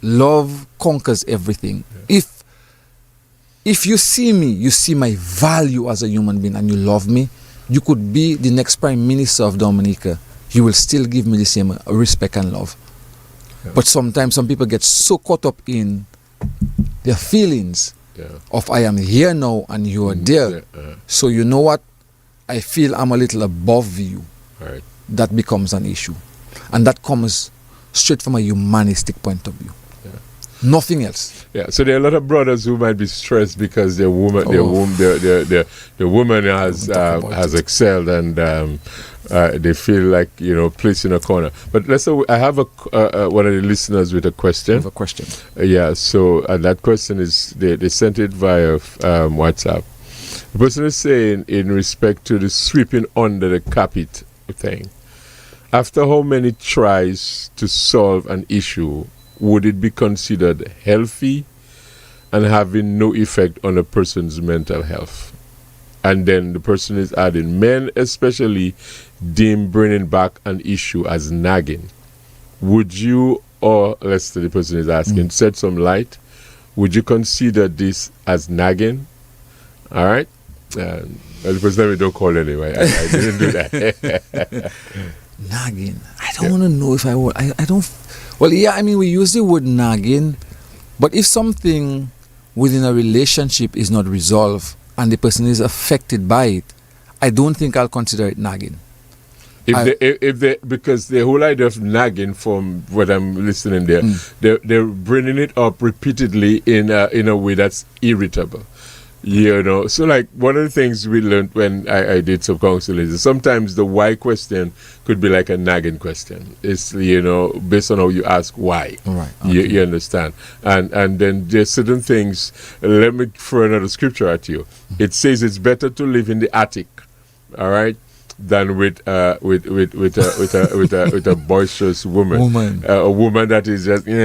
Love conquers everything. Yeah. If you see me, you see my value as a human being, and you love me, you could be the next Prime Minister of Dominica. You will still give me the same respect and love. Yeah. But sometimes some people get so caught up in their feelings of I am here now and you are there. So you know what? I feel I'm a little above you. Right. That becomes an issue. And that comes straight from a humanistic point of view. Yeah. Nothing else. Yeah. So there are a lot of brothers who might be stressed because their woman, the woman has excelled, and they feel like placed in a corner. But let's say I have one of the listeners with a question. I have a question. Yeah. So that question is they sent it via WhatsApp. The person is saying, in respect to the sweeping under the carpet thing, after how many tries to solve an issue would it be considered healthy and having no effect on a person's mental health? And then the person is adding, men especially deem bringing back an issue as nagging. Would you, or let's say the person is asking, shed some light, would you consider this as nagging? All right? The person don't call anyway. I didn't do that. Nagging. I don't want to know if I would. I don't. Well, yeah, I mean, we use the word nagging, but if something within a relationship is not resolved and the person is affected by it, I don't think I'll consider it nagging. Because the whole idea of nagging, from what I'm listening there, they're bringing it up repeatedly in a way that's irritable. So like one of the things we learned when I did some counseling is sometimes the why question could be like a nagging question. It's based on how you ask why. Right. Okay. You understand? And then there's certain things. Let me throw another scripture at you. It says it's better to live in the attic, all right, than with a boisterous woman. A woman that is just like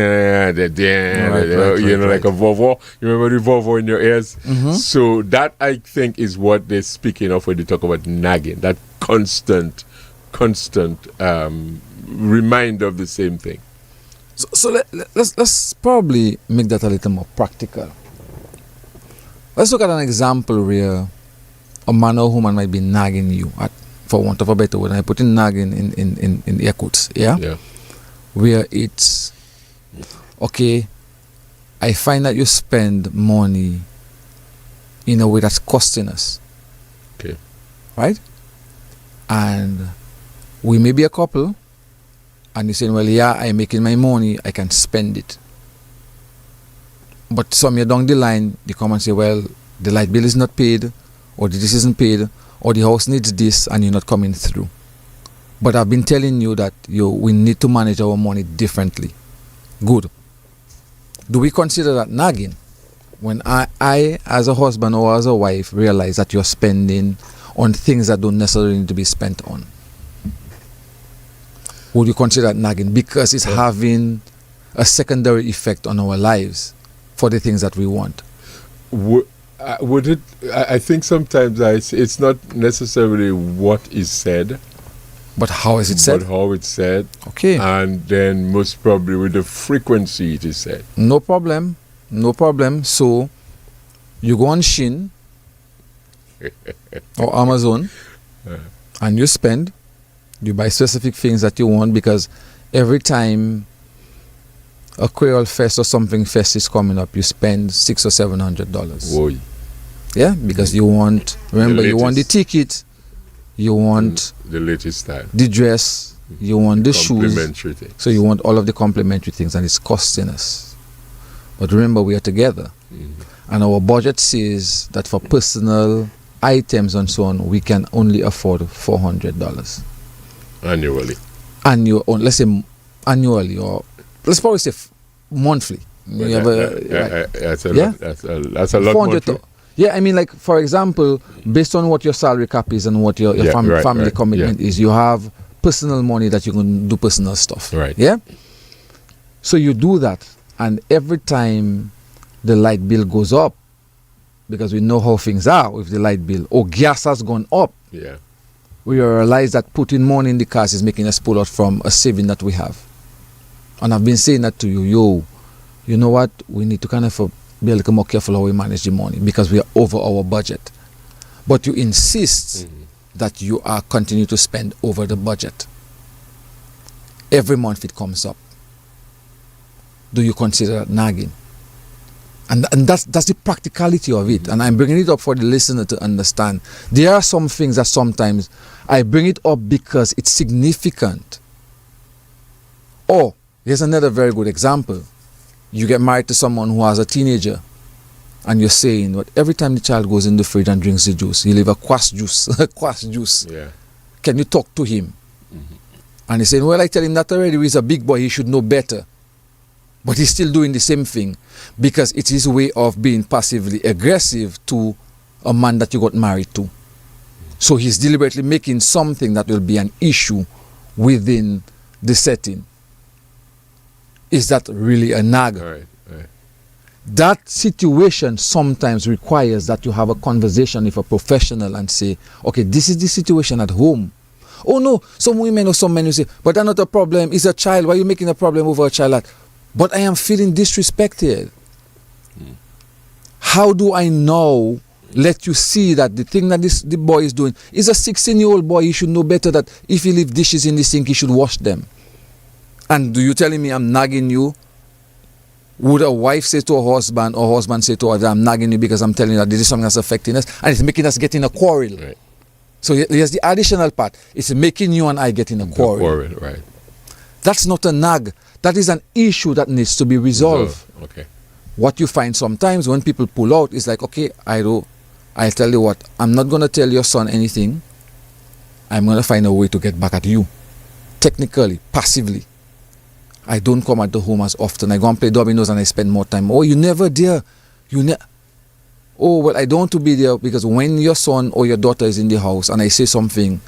a vovo. You remember the vovo in your ears? Mm-hmm. So that, I think, is what they're speaking of when they talk about nagging. That constant reminder of the same thing. So let's probably make that a little more practical. Let's look at an example where a man or woman might be nagging you, for want of a better word. I put in nagging in air quotes, yeah? Where it's, okay, I find that you spend money in a way that's costing us. Okay. Right? And we may be a couple, and you're saying, well, yeah, I'm making my money, I can spend it. But somewhere down the line, they come and say, well, the light bill is not paid, or this isn't paid, or the house needs this, and you're not coming through. But I've been telling you that we need to manage our money differently. Good. Do we consider that nagging? When I, as a husband or as a wife, realize that you're spending on things that don't necessarily need to be spent on, would you consider that nagging? Because it's having a secondary effect on our lives for the things that we want. Would it? I think sometimes it's not necessarily what is said, but how is it said? But how it's said. Okay. And then most probably with the frequency it is said. No problem. So you go on Shein or Amazon and you spend. You buy specific things that you want, because every time a Creole Fest or something fest is coming up, you spend $600 or $700. Whoa. Yeah, because you want, remember, you want the ticket, you want the latest style, the dress, you want the shoes, things. So you want all of the complimentary things, and it's costing us. But remember, we are together, and our budget says that for personal items and so on, we can only afford $400 annually. Let's say annually, or let's probably say monthly. That's a lot monthly. Yeah, I mean, like, for example, based on what your salary cap is and what your family commitment is, you have personal money that you can do personal stuff. Right. Yeah? So you do that, and every time the light bill goes up, because we know how things are with the light bill, or gas has gone up, Yeah. we realize that putting money in the cars is making us pull out from a saving that we have. And I've been saying that to you, you know what? We need to kind of be a little more careful how we manage the money because we are over our budget. But you insist that you are continue to spend over the budget. Every month it comes up. Do you consider that nagging? And that's the practicality of it. And I'm bringing it up for the listener to understand. There are some things that sometimes I bring it up because it's significant. Or, here's another very good example. You get married to someone who has a teenager, and you're saying, but every time the child goes in the fridge and drinks the juice, he'll leave a quass juice. Quass juice. Yeah. Can you talk to him? And he's saying, well, I tell him that already. He's a big boy. He should know better. But he's still doing the same thing because it's his way of being passively aggressive to a man that you got married to. So he's deliberately making something that will be an issue within the setting. Is that really a nag? Right. That situation sometimes requires that you have a conversation with a professional and say, okay, this is the situation at home. Oh no, some women or some men will say, but that's not a problem. It's a child. Why are you making a problem over a child? But I am feeling disrespected. How do I now let you see that the thing that the boy is doing is a 16-year-old boy? He should know better that if he leaves dishes in the sink, he should wash them. And do you telling me I'm nagging you? Would a wife say to a husband or husband say to her, I'm nagging you because I'm telling you that this is something that's affecting us and it's making us get in a quarrel? Right. So here's the additional part. It's making you and I get in a quarrel. Right. That's not a nag. That is an issue that needs to be resolved. Okay. What you find sometimes when people pull out is like, okay, I tell you what, I'm not going to tell your son anything. I'm going to find a way to get back at you. Technically, passively. I don't come at the home as often. I go and play dominoes and I spend more time. Oh, you never there. Oh, well, I don't want to be there because when your son or your daughter is in the house and I say something,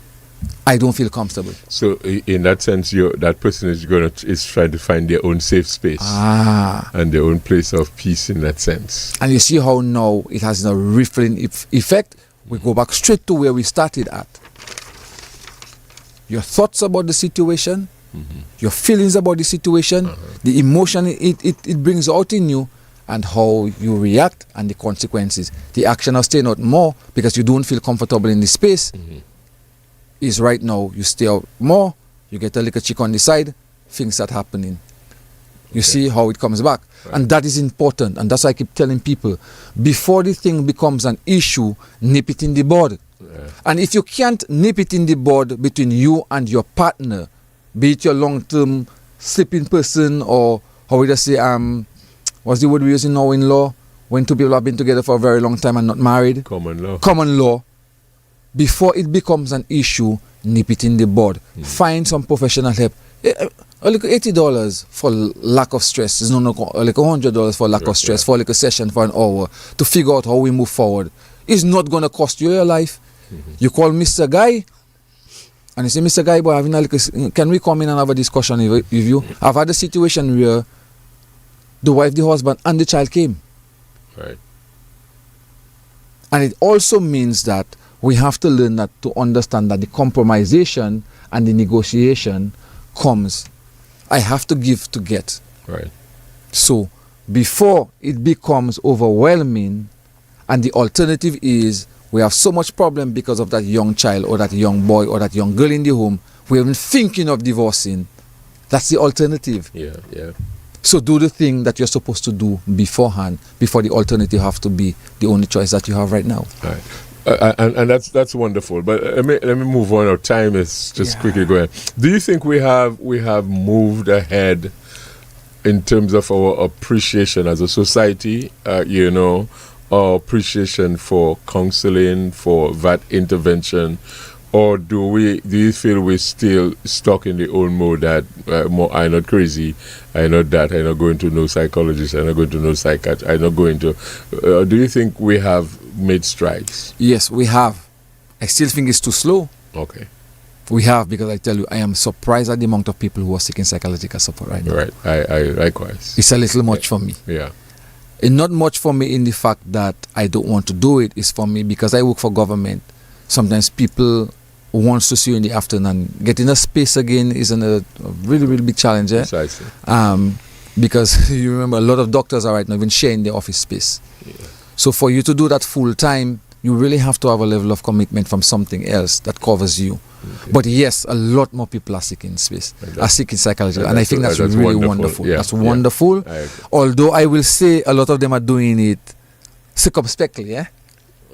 I don't feel comfortable. So in that sense, that person is trying to find their own safe space and their own place of peace in that sense. And you see how now it has a rippling effect. We go back straight to where we started at. Your thoughts about the situation, your feelings about the situation, the emotion it brings out in you, and how you react and the consequences. The action of staying out more because you don't feel comfortable in the space is right now you stay out more, you get a little chick on the side, things start happening. You see how it comes back. Right. And that is important. And that's why I keep telling people, before the thing becomes an issue, nip it in the bud. Yeah. And if you can't nip it in the bud between you and your partner, be it your long-term sleeping person or how would I say, what's the word we use now in law? When two people have been together for a very long time and not married. Common law. Common law. Before it becomes an issue, nip it in the bud. Find some professional help. Like $80 for lack of stress is like $100 for lack of stress for like a session for an hour to figure out how we move forward. It's not going to cost you your life. You call Mr. Guy and you say, Mr. Guy, boy, can we come in and have a discussion with you? I've had a situation where the wife, the husband, and the child came. Right. And it also means that we have to learn that to understand that the compromisation and the negotiation comes. I have to give to get. Right. So before it becomes overwhelming, and the alternative is we have so much problem because of that young child or that young boy or that young girl in the home, we're even thinking of divorcing. That's the alternative. Yeah. So do the thing that you're supposed to do beforehand, before the alternative have to be the only choice that you have right now. Right. And that's wonderful. But let me move on. Our time is just quickly going. Do you think we have moved ahead in terms of our appreciation as a society? Our appreciation for counseling, for that intervention, or do you feel we're still stuck in the old mode that I'm not crazy, I'm not that, I'm not going to no psychologist, I'm not going to no psychiatrist, I'm not going to. Do you think we have made strides? Yes, we have. I still think it's too slow. Okay. We have, because I tell you, I am surprised at the amount of people who are seeking psychological support right now. Right. I likewise. It's a little much for me. Yeah. And not much for me in the fact that I don't want to do it. It's for me because I work for government. Sometimes people wants to see you in the afternoon. Getting a space again is a really, really big challenge. Precisely. Because you remember a lot of doctors are right now even sharing their office space. Yeah. So for you to do that full time, you really have to have a level of commitment from something else that covers you. Okay. But yes, a lot more people are seeking space, are seeking psychology, and I think that's really wonderful. Yeah. That's wonderful. Yeah. Although I will say a lot of them are doing it circumspectly,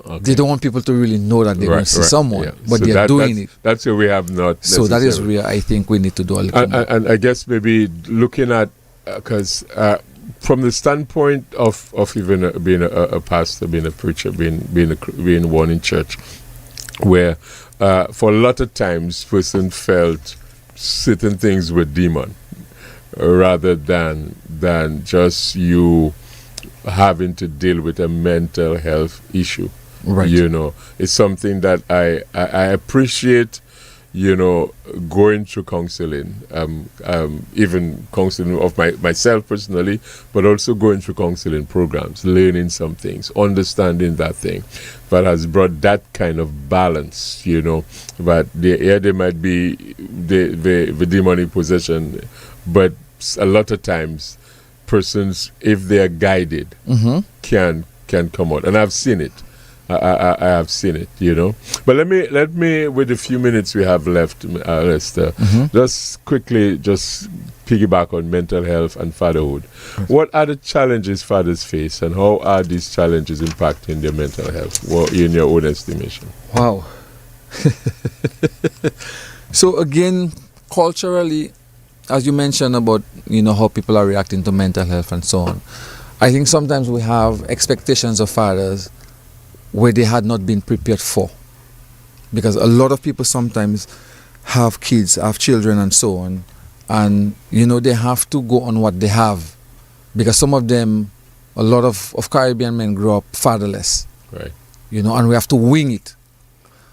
Okay. They don't want people to really know that they're going to see someone, but so they're doing it. That's where we have not. So that is where I think we need to do a little more. And I guess maybe looking at, because from the standpoint of even being a pastor, being a preacher, being one in church, where for a lot of times person felt certain things were demon, rather than just you having to deal with a mental health issue. Right. It's something that I appreciate, going through counseling, even counseling of myself personally, but also going through counseling programs, learning some things, understanding that thing, that has brought that kind of balance, but there might be the demonic possession, but a lot of times persons, if they are guided, can come out, and I've seen it. I have seen it, But let me, with the few minutes we have left, Lester, just quickly piggyback on mental health and fatherhood. What are the challenges fathers face, and how are these challenges impacting their mental health, in your own estimation? Wow. So again, culturally, as you mentioned about, how people are reacting to mental health and so on, I think sometimes we have expectations of fathers where they had not been prepared for. Because a lot of people sometimes have kids, have children and so on, and they have to go on what they have. Because some of them, a lot of Caribbean men grow up fatherless. Right. And we have to wing it.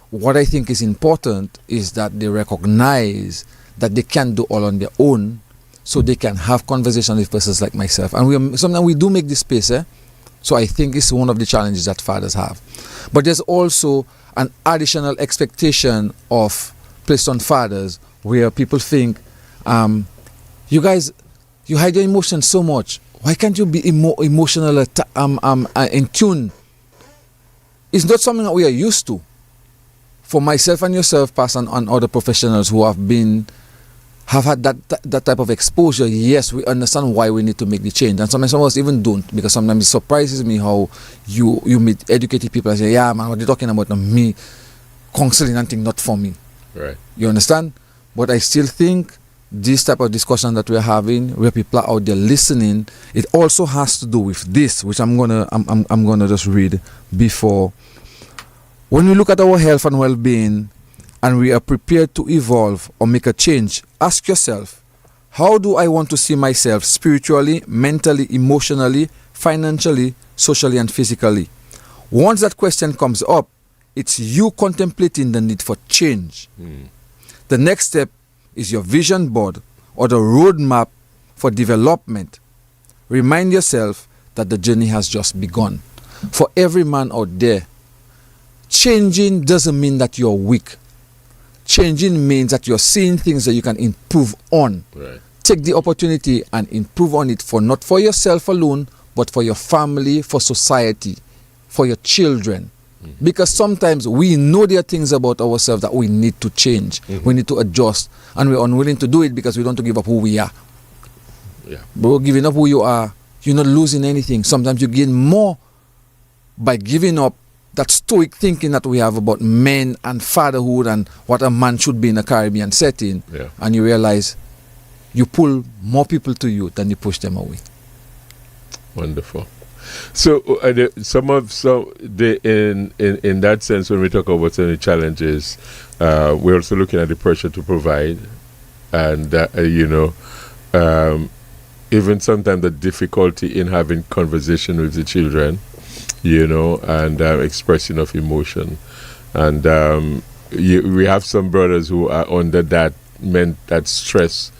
What I think is important is that they recognize that they can't do all on their own, so they can have conversations with persons like myself. And sometimes we do make this space, So I think it's one of the challenges that fathers have. But there's also an additional expectation of placed on fathers where people think, you guys, you hide your emotions so much. Why can't you be emotional in tune? It's not something that we are used to. For myself and yourself, Pastor, and other professionals who have had that type of exposure, yes, we understand why we need to make the change. And sometimes some of us even don't, because sometimes it surprises me how you meet educated people and say, yeah, man, what are you talking about? Me counseling and thing, not for me. Right. You understand? But I still think this type of discussion that we're having, where people are out there listening, it also has to do with this, which I'm gonna just read before. When we look at our health and well-being, and we are prepared to evolve or make a change, ask yourself, how do I want to see myself spiritually, mentally, emotionally, financially, socially, and physically? Once that question comes up, it's you contemplating the need for change. The next step is your vision board or the roadmap for development. Remind yourself that the journey has just begun. For every man out there, changing doesn't mean that you're weak. Changing means that you're seeing things that you can improve on. Right. Take the opportunity and improve on it, not for yourself alone, but for your family, for society, for your children. Because sometimes we know there are things about ourselves that we need to change. We need to adjust. And we're unwilling to do it because we don't want to give up who we are. Yeah. Bro, giving up who you are, you're not losing anything. Sometimes you gain more by giving up that stoic thinking that we have about men and fatherhood and what a man should be in a Caribbean setting. Yeah. And you realize you pull more people to you than you push them away. Wonderful. So, in that sense, when we talk about some of the challenges, we're also looking at the pressure to provide, and even sometimes the difficulty in having conversation with the children, and expression of emotion, and we have some brothers who are under that stress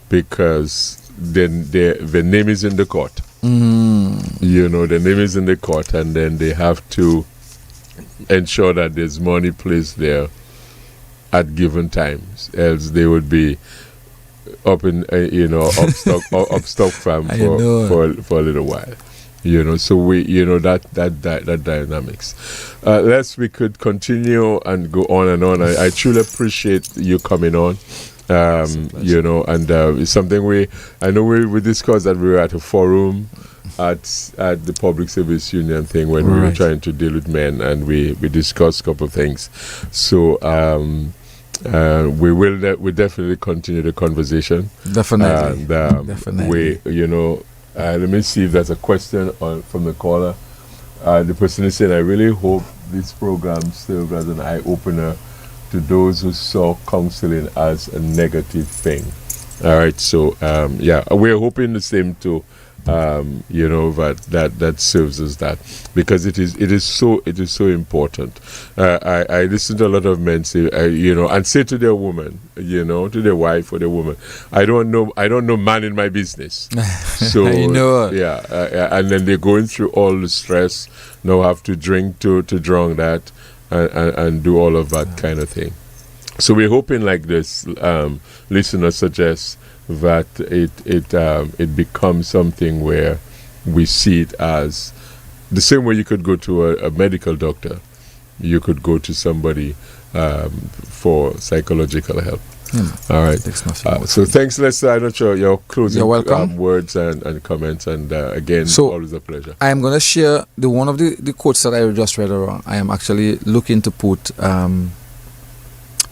because their name is in the court. You know, the name is in the court, and then they have to ensure that there's money placed there at given times, else they would be up in up stock farm for a little while. You know, so we, you know, that dynamics. We could continue and go on and on. I truly appreciate you coming on. You know, and it's something we discussed that we were at a forum at the Public Service Union thing when we were trying to deal with men, and we discussed a couple of things. So we definitely continue the conversation. Definitely. And definitely. Let me see if there's a question from the caller. The person is saying, I really hope this program serves as an eye-opener to those who saw counseling as a negative thing. All right, so we're hoping the same too. That serves as that, because it is so important. I listen to a lot of men say, and say to their woman, to their wife or their woman, I don't know man in my business. So and then they're going through all the stress. Now have to drink to drown that, and do all of that kind of thing. So we're hoping, like this listener suggests, that it becomes something where we see it as the same way you could go to a medical doctor, you could go to somebody for psychological help. All right. So thanks, Lester. I'm not sure your closing words and comments, and again, always a pleasure. I am going to share one of the quotes that I just read around. I am actually looking to put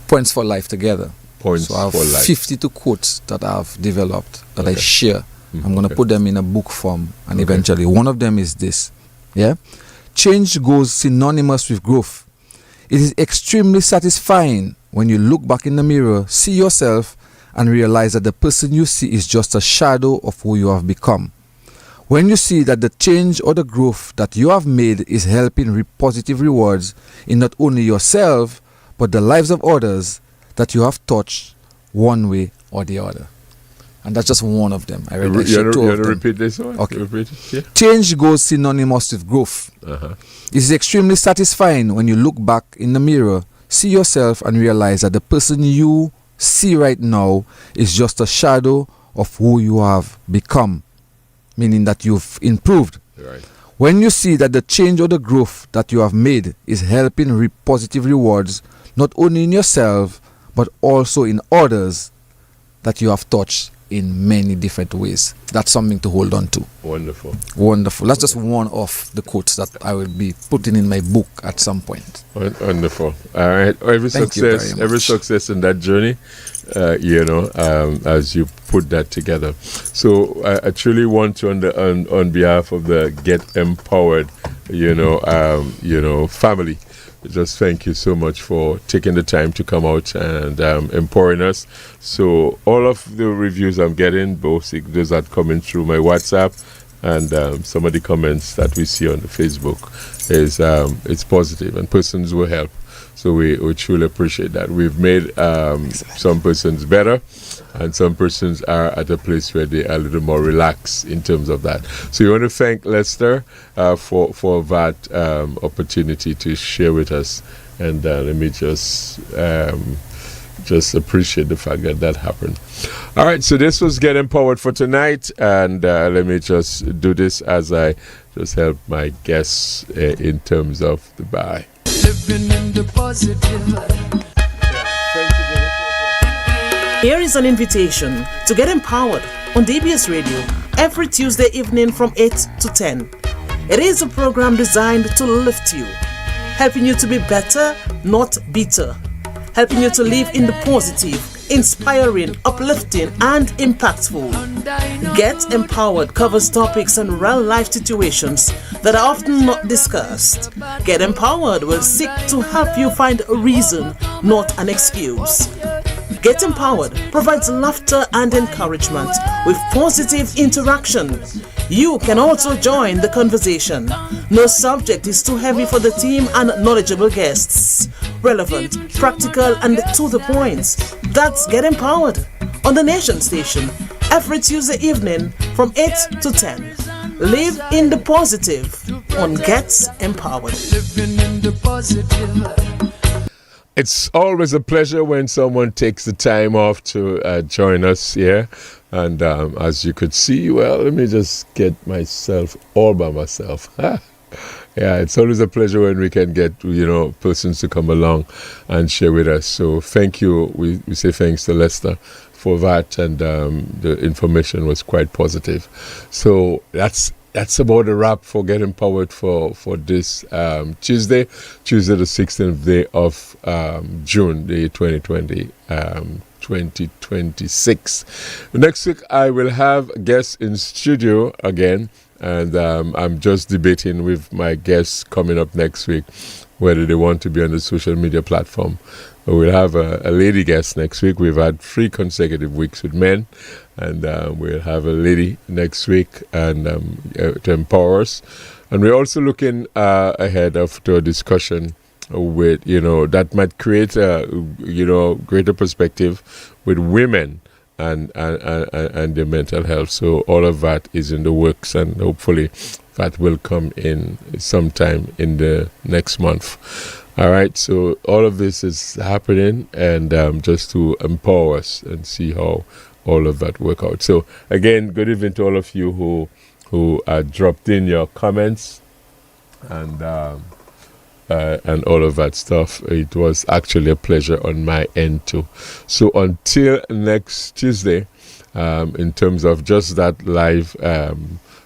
points for life together. So I have 52 quotes that I've developed that I share. I'm going to put them in a book form, and eventually one of them is this. Change goes synonymous with growth. It is extremely satisfying when you look back in the mirror, see yourself, and realize that the person you see is just a shadow of who you have become. When you see that the change or the growth that you have made is helping reap positive rewards in not only yourself, but the lives of others that you have touched one way or the other. And that's just one of them. I read you want to repeat this one? Okay. Repeat it? Yeah. Change goes synonymous with growth. It is extremely satisfying when you look back in the mirror, see yourself, and realize that the person you see right now is just a shadow of who you have become, meaning that you've improved. Right. When you see that the change or the growth that you have made is helping reap positive rewards, not only in yourself, but also in others that you have touched in many different ways. That's something to hold on to. Wonderful. That's just one of the quotes that I will be putting in my book at some point. Wonderful. All right. Every success in that journey, as you put that together. So I truly want to, on behalf of the Get Empowered, family, just thank you so much for taking the time to come out and empowering us. So all of the reviews I'm getting, both those that coming through my WhatsApp and some of the comments that we see on the Facebook, is it's positive, and persons will help. So we truly appreciate that. We've made some persons better, and some persons are at a place where they are a little more relaxed in terms of that. So we want to thank Lester for that opportunity to share with us. And let me just appreciate the fact that happened. All right, so this was Get Empowered for tonight. And let me just do this as I just help my guests in terms of the bye. Living in the positive. Here is an invitation to get empowered on DBS Radio every Tuesday evening from 8 to 10. It is a program designed to lift you, helping you to be better, not bitter, helping you to live in the positive, inspiring, uplifting, and impactful. Get Empowered covers topics and real-life situations that are often not discussed. Get Empowered will seek to help you find a reason, not an excuse. Get Empowered provides laughter and encouragement with positive interaction. You can also join the conversation. No subject is too heavy for the team and knowledgeable guests. Relevant, practical, and to the point. That's Get Empowered on the Nation Station every Tuesday evening from 8 to 10. Live in the positive on Gets Empowered. Living in the positive. It's always a pleasure when someone takes the time off to join us here. And as you could see, well, let me just get myself all by myself. Yeah, it's always a pleasure when we can get, persons to come along and share with us. So thank you. We say thanks to Lester for that, and the information was quite positive. So that's about a wrap for Get Empowered for this Tuesday the 16th day of June, the 2026. Next week, I will have guests in studio again, and I'm just debating with my guests coming up next week whether they want to be on the social media platform. We'll have a lady guest next week. We've had 3 consecutive weeks with men, and we'll have a lady next week and to empower us. And we're also looking ahead to a discussion with, that might create a, greater perspective with women and their mental health. So all of that is in the works, and hopefully that will come in sometime in the next month. All right, so all of this is happening, and just to empower us and see how all of that work out. So again, good evening to all of you who dropped in your comments and all of that stuff. It was actually a pleasure on my end too. So until next Tuesday, in terms of just that live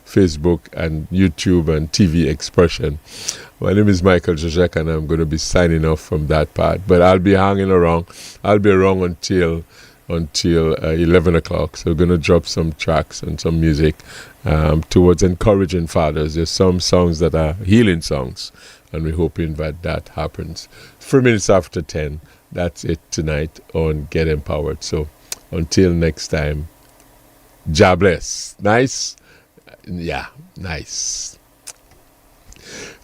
Facebook and YouTube and TV expression, my name is Michael Jacek, and I'm going to be signing off from that part. But I'll be hanging around. I'll be around until 11 o'clock. So we're going to drop some tracks and some music towards encouraging fathers. There's some songs that are healing songs, and we're hoping that happens. 3 minutes after 10. That's it tonight on Get Empowered. So until next time, God bless. Nice? Yeah, nice.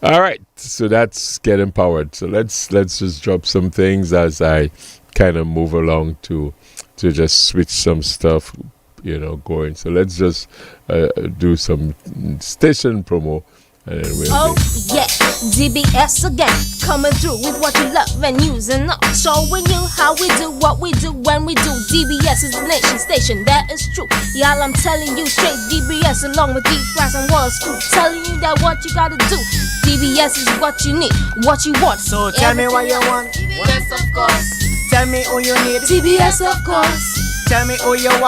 All right, so that's Get Empowered. So let's just drop some things as I kind of move along to just switch some stuff, going. So let's just do some station promo, and then we'll yeah, DBS again, coming through with what you love and using up, showing you how we do what we do when we do. DBS is the nation station, that is true. Y'all, I'm telling you straight, DBS along with deep fries and Wall Street, telling you that what you gotta do, DBS is what you need, what you want. So tell me what you want. DBS, of course. Tell me who you need. DBS, of course. Tell me who you want.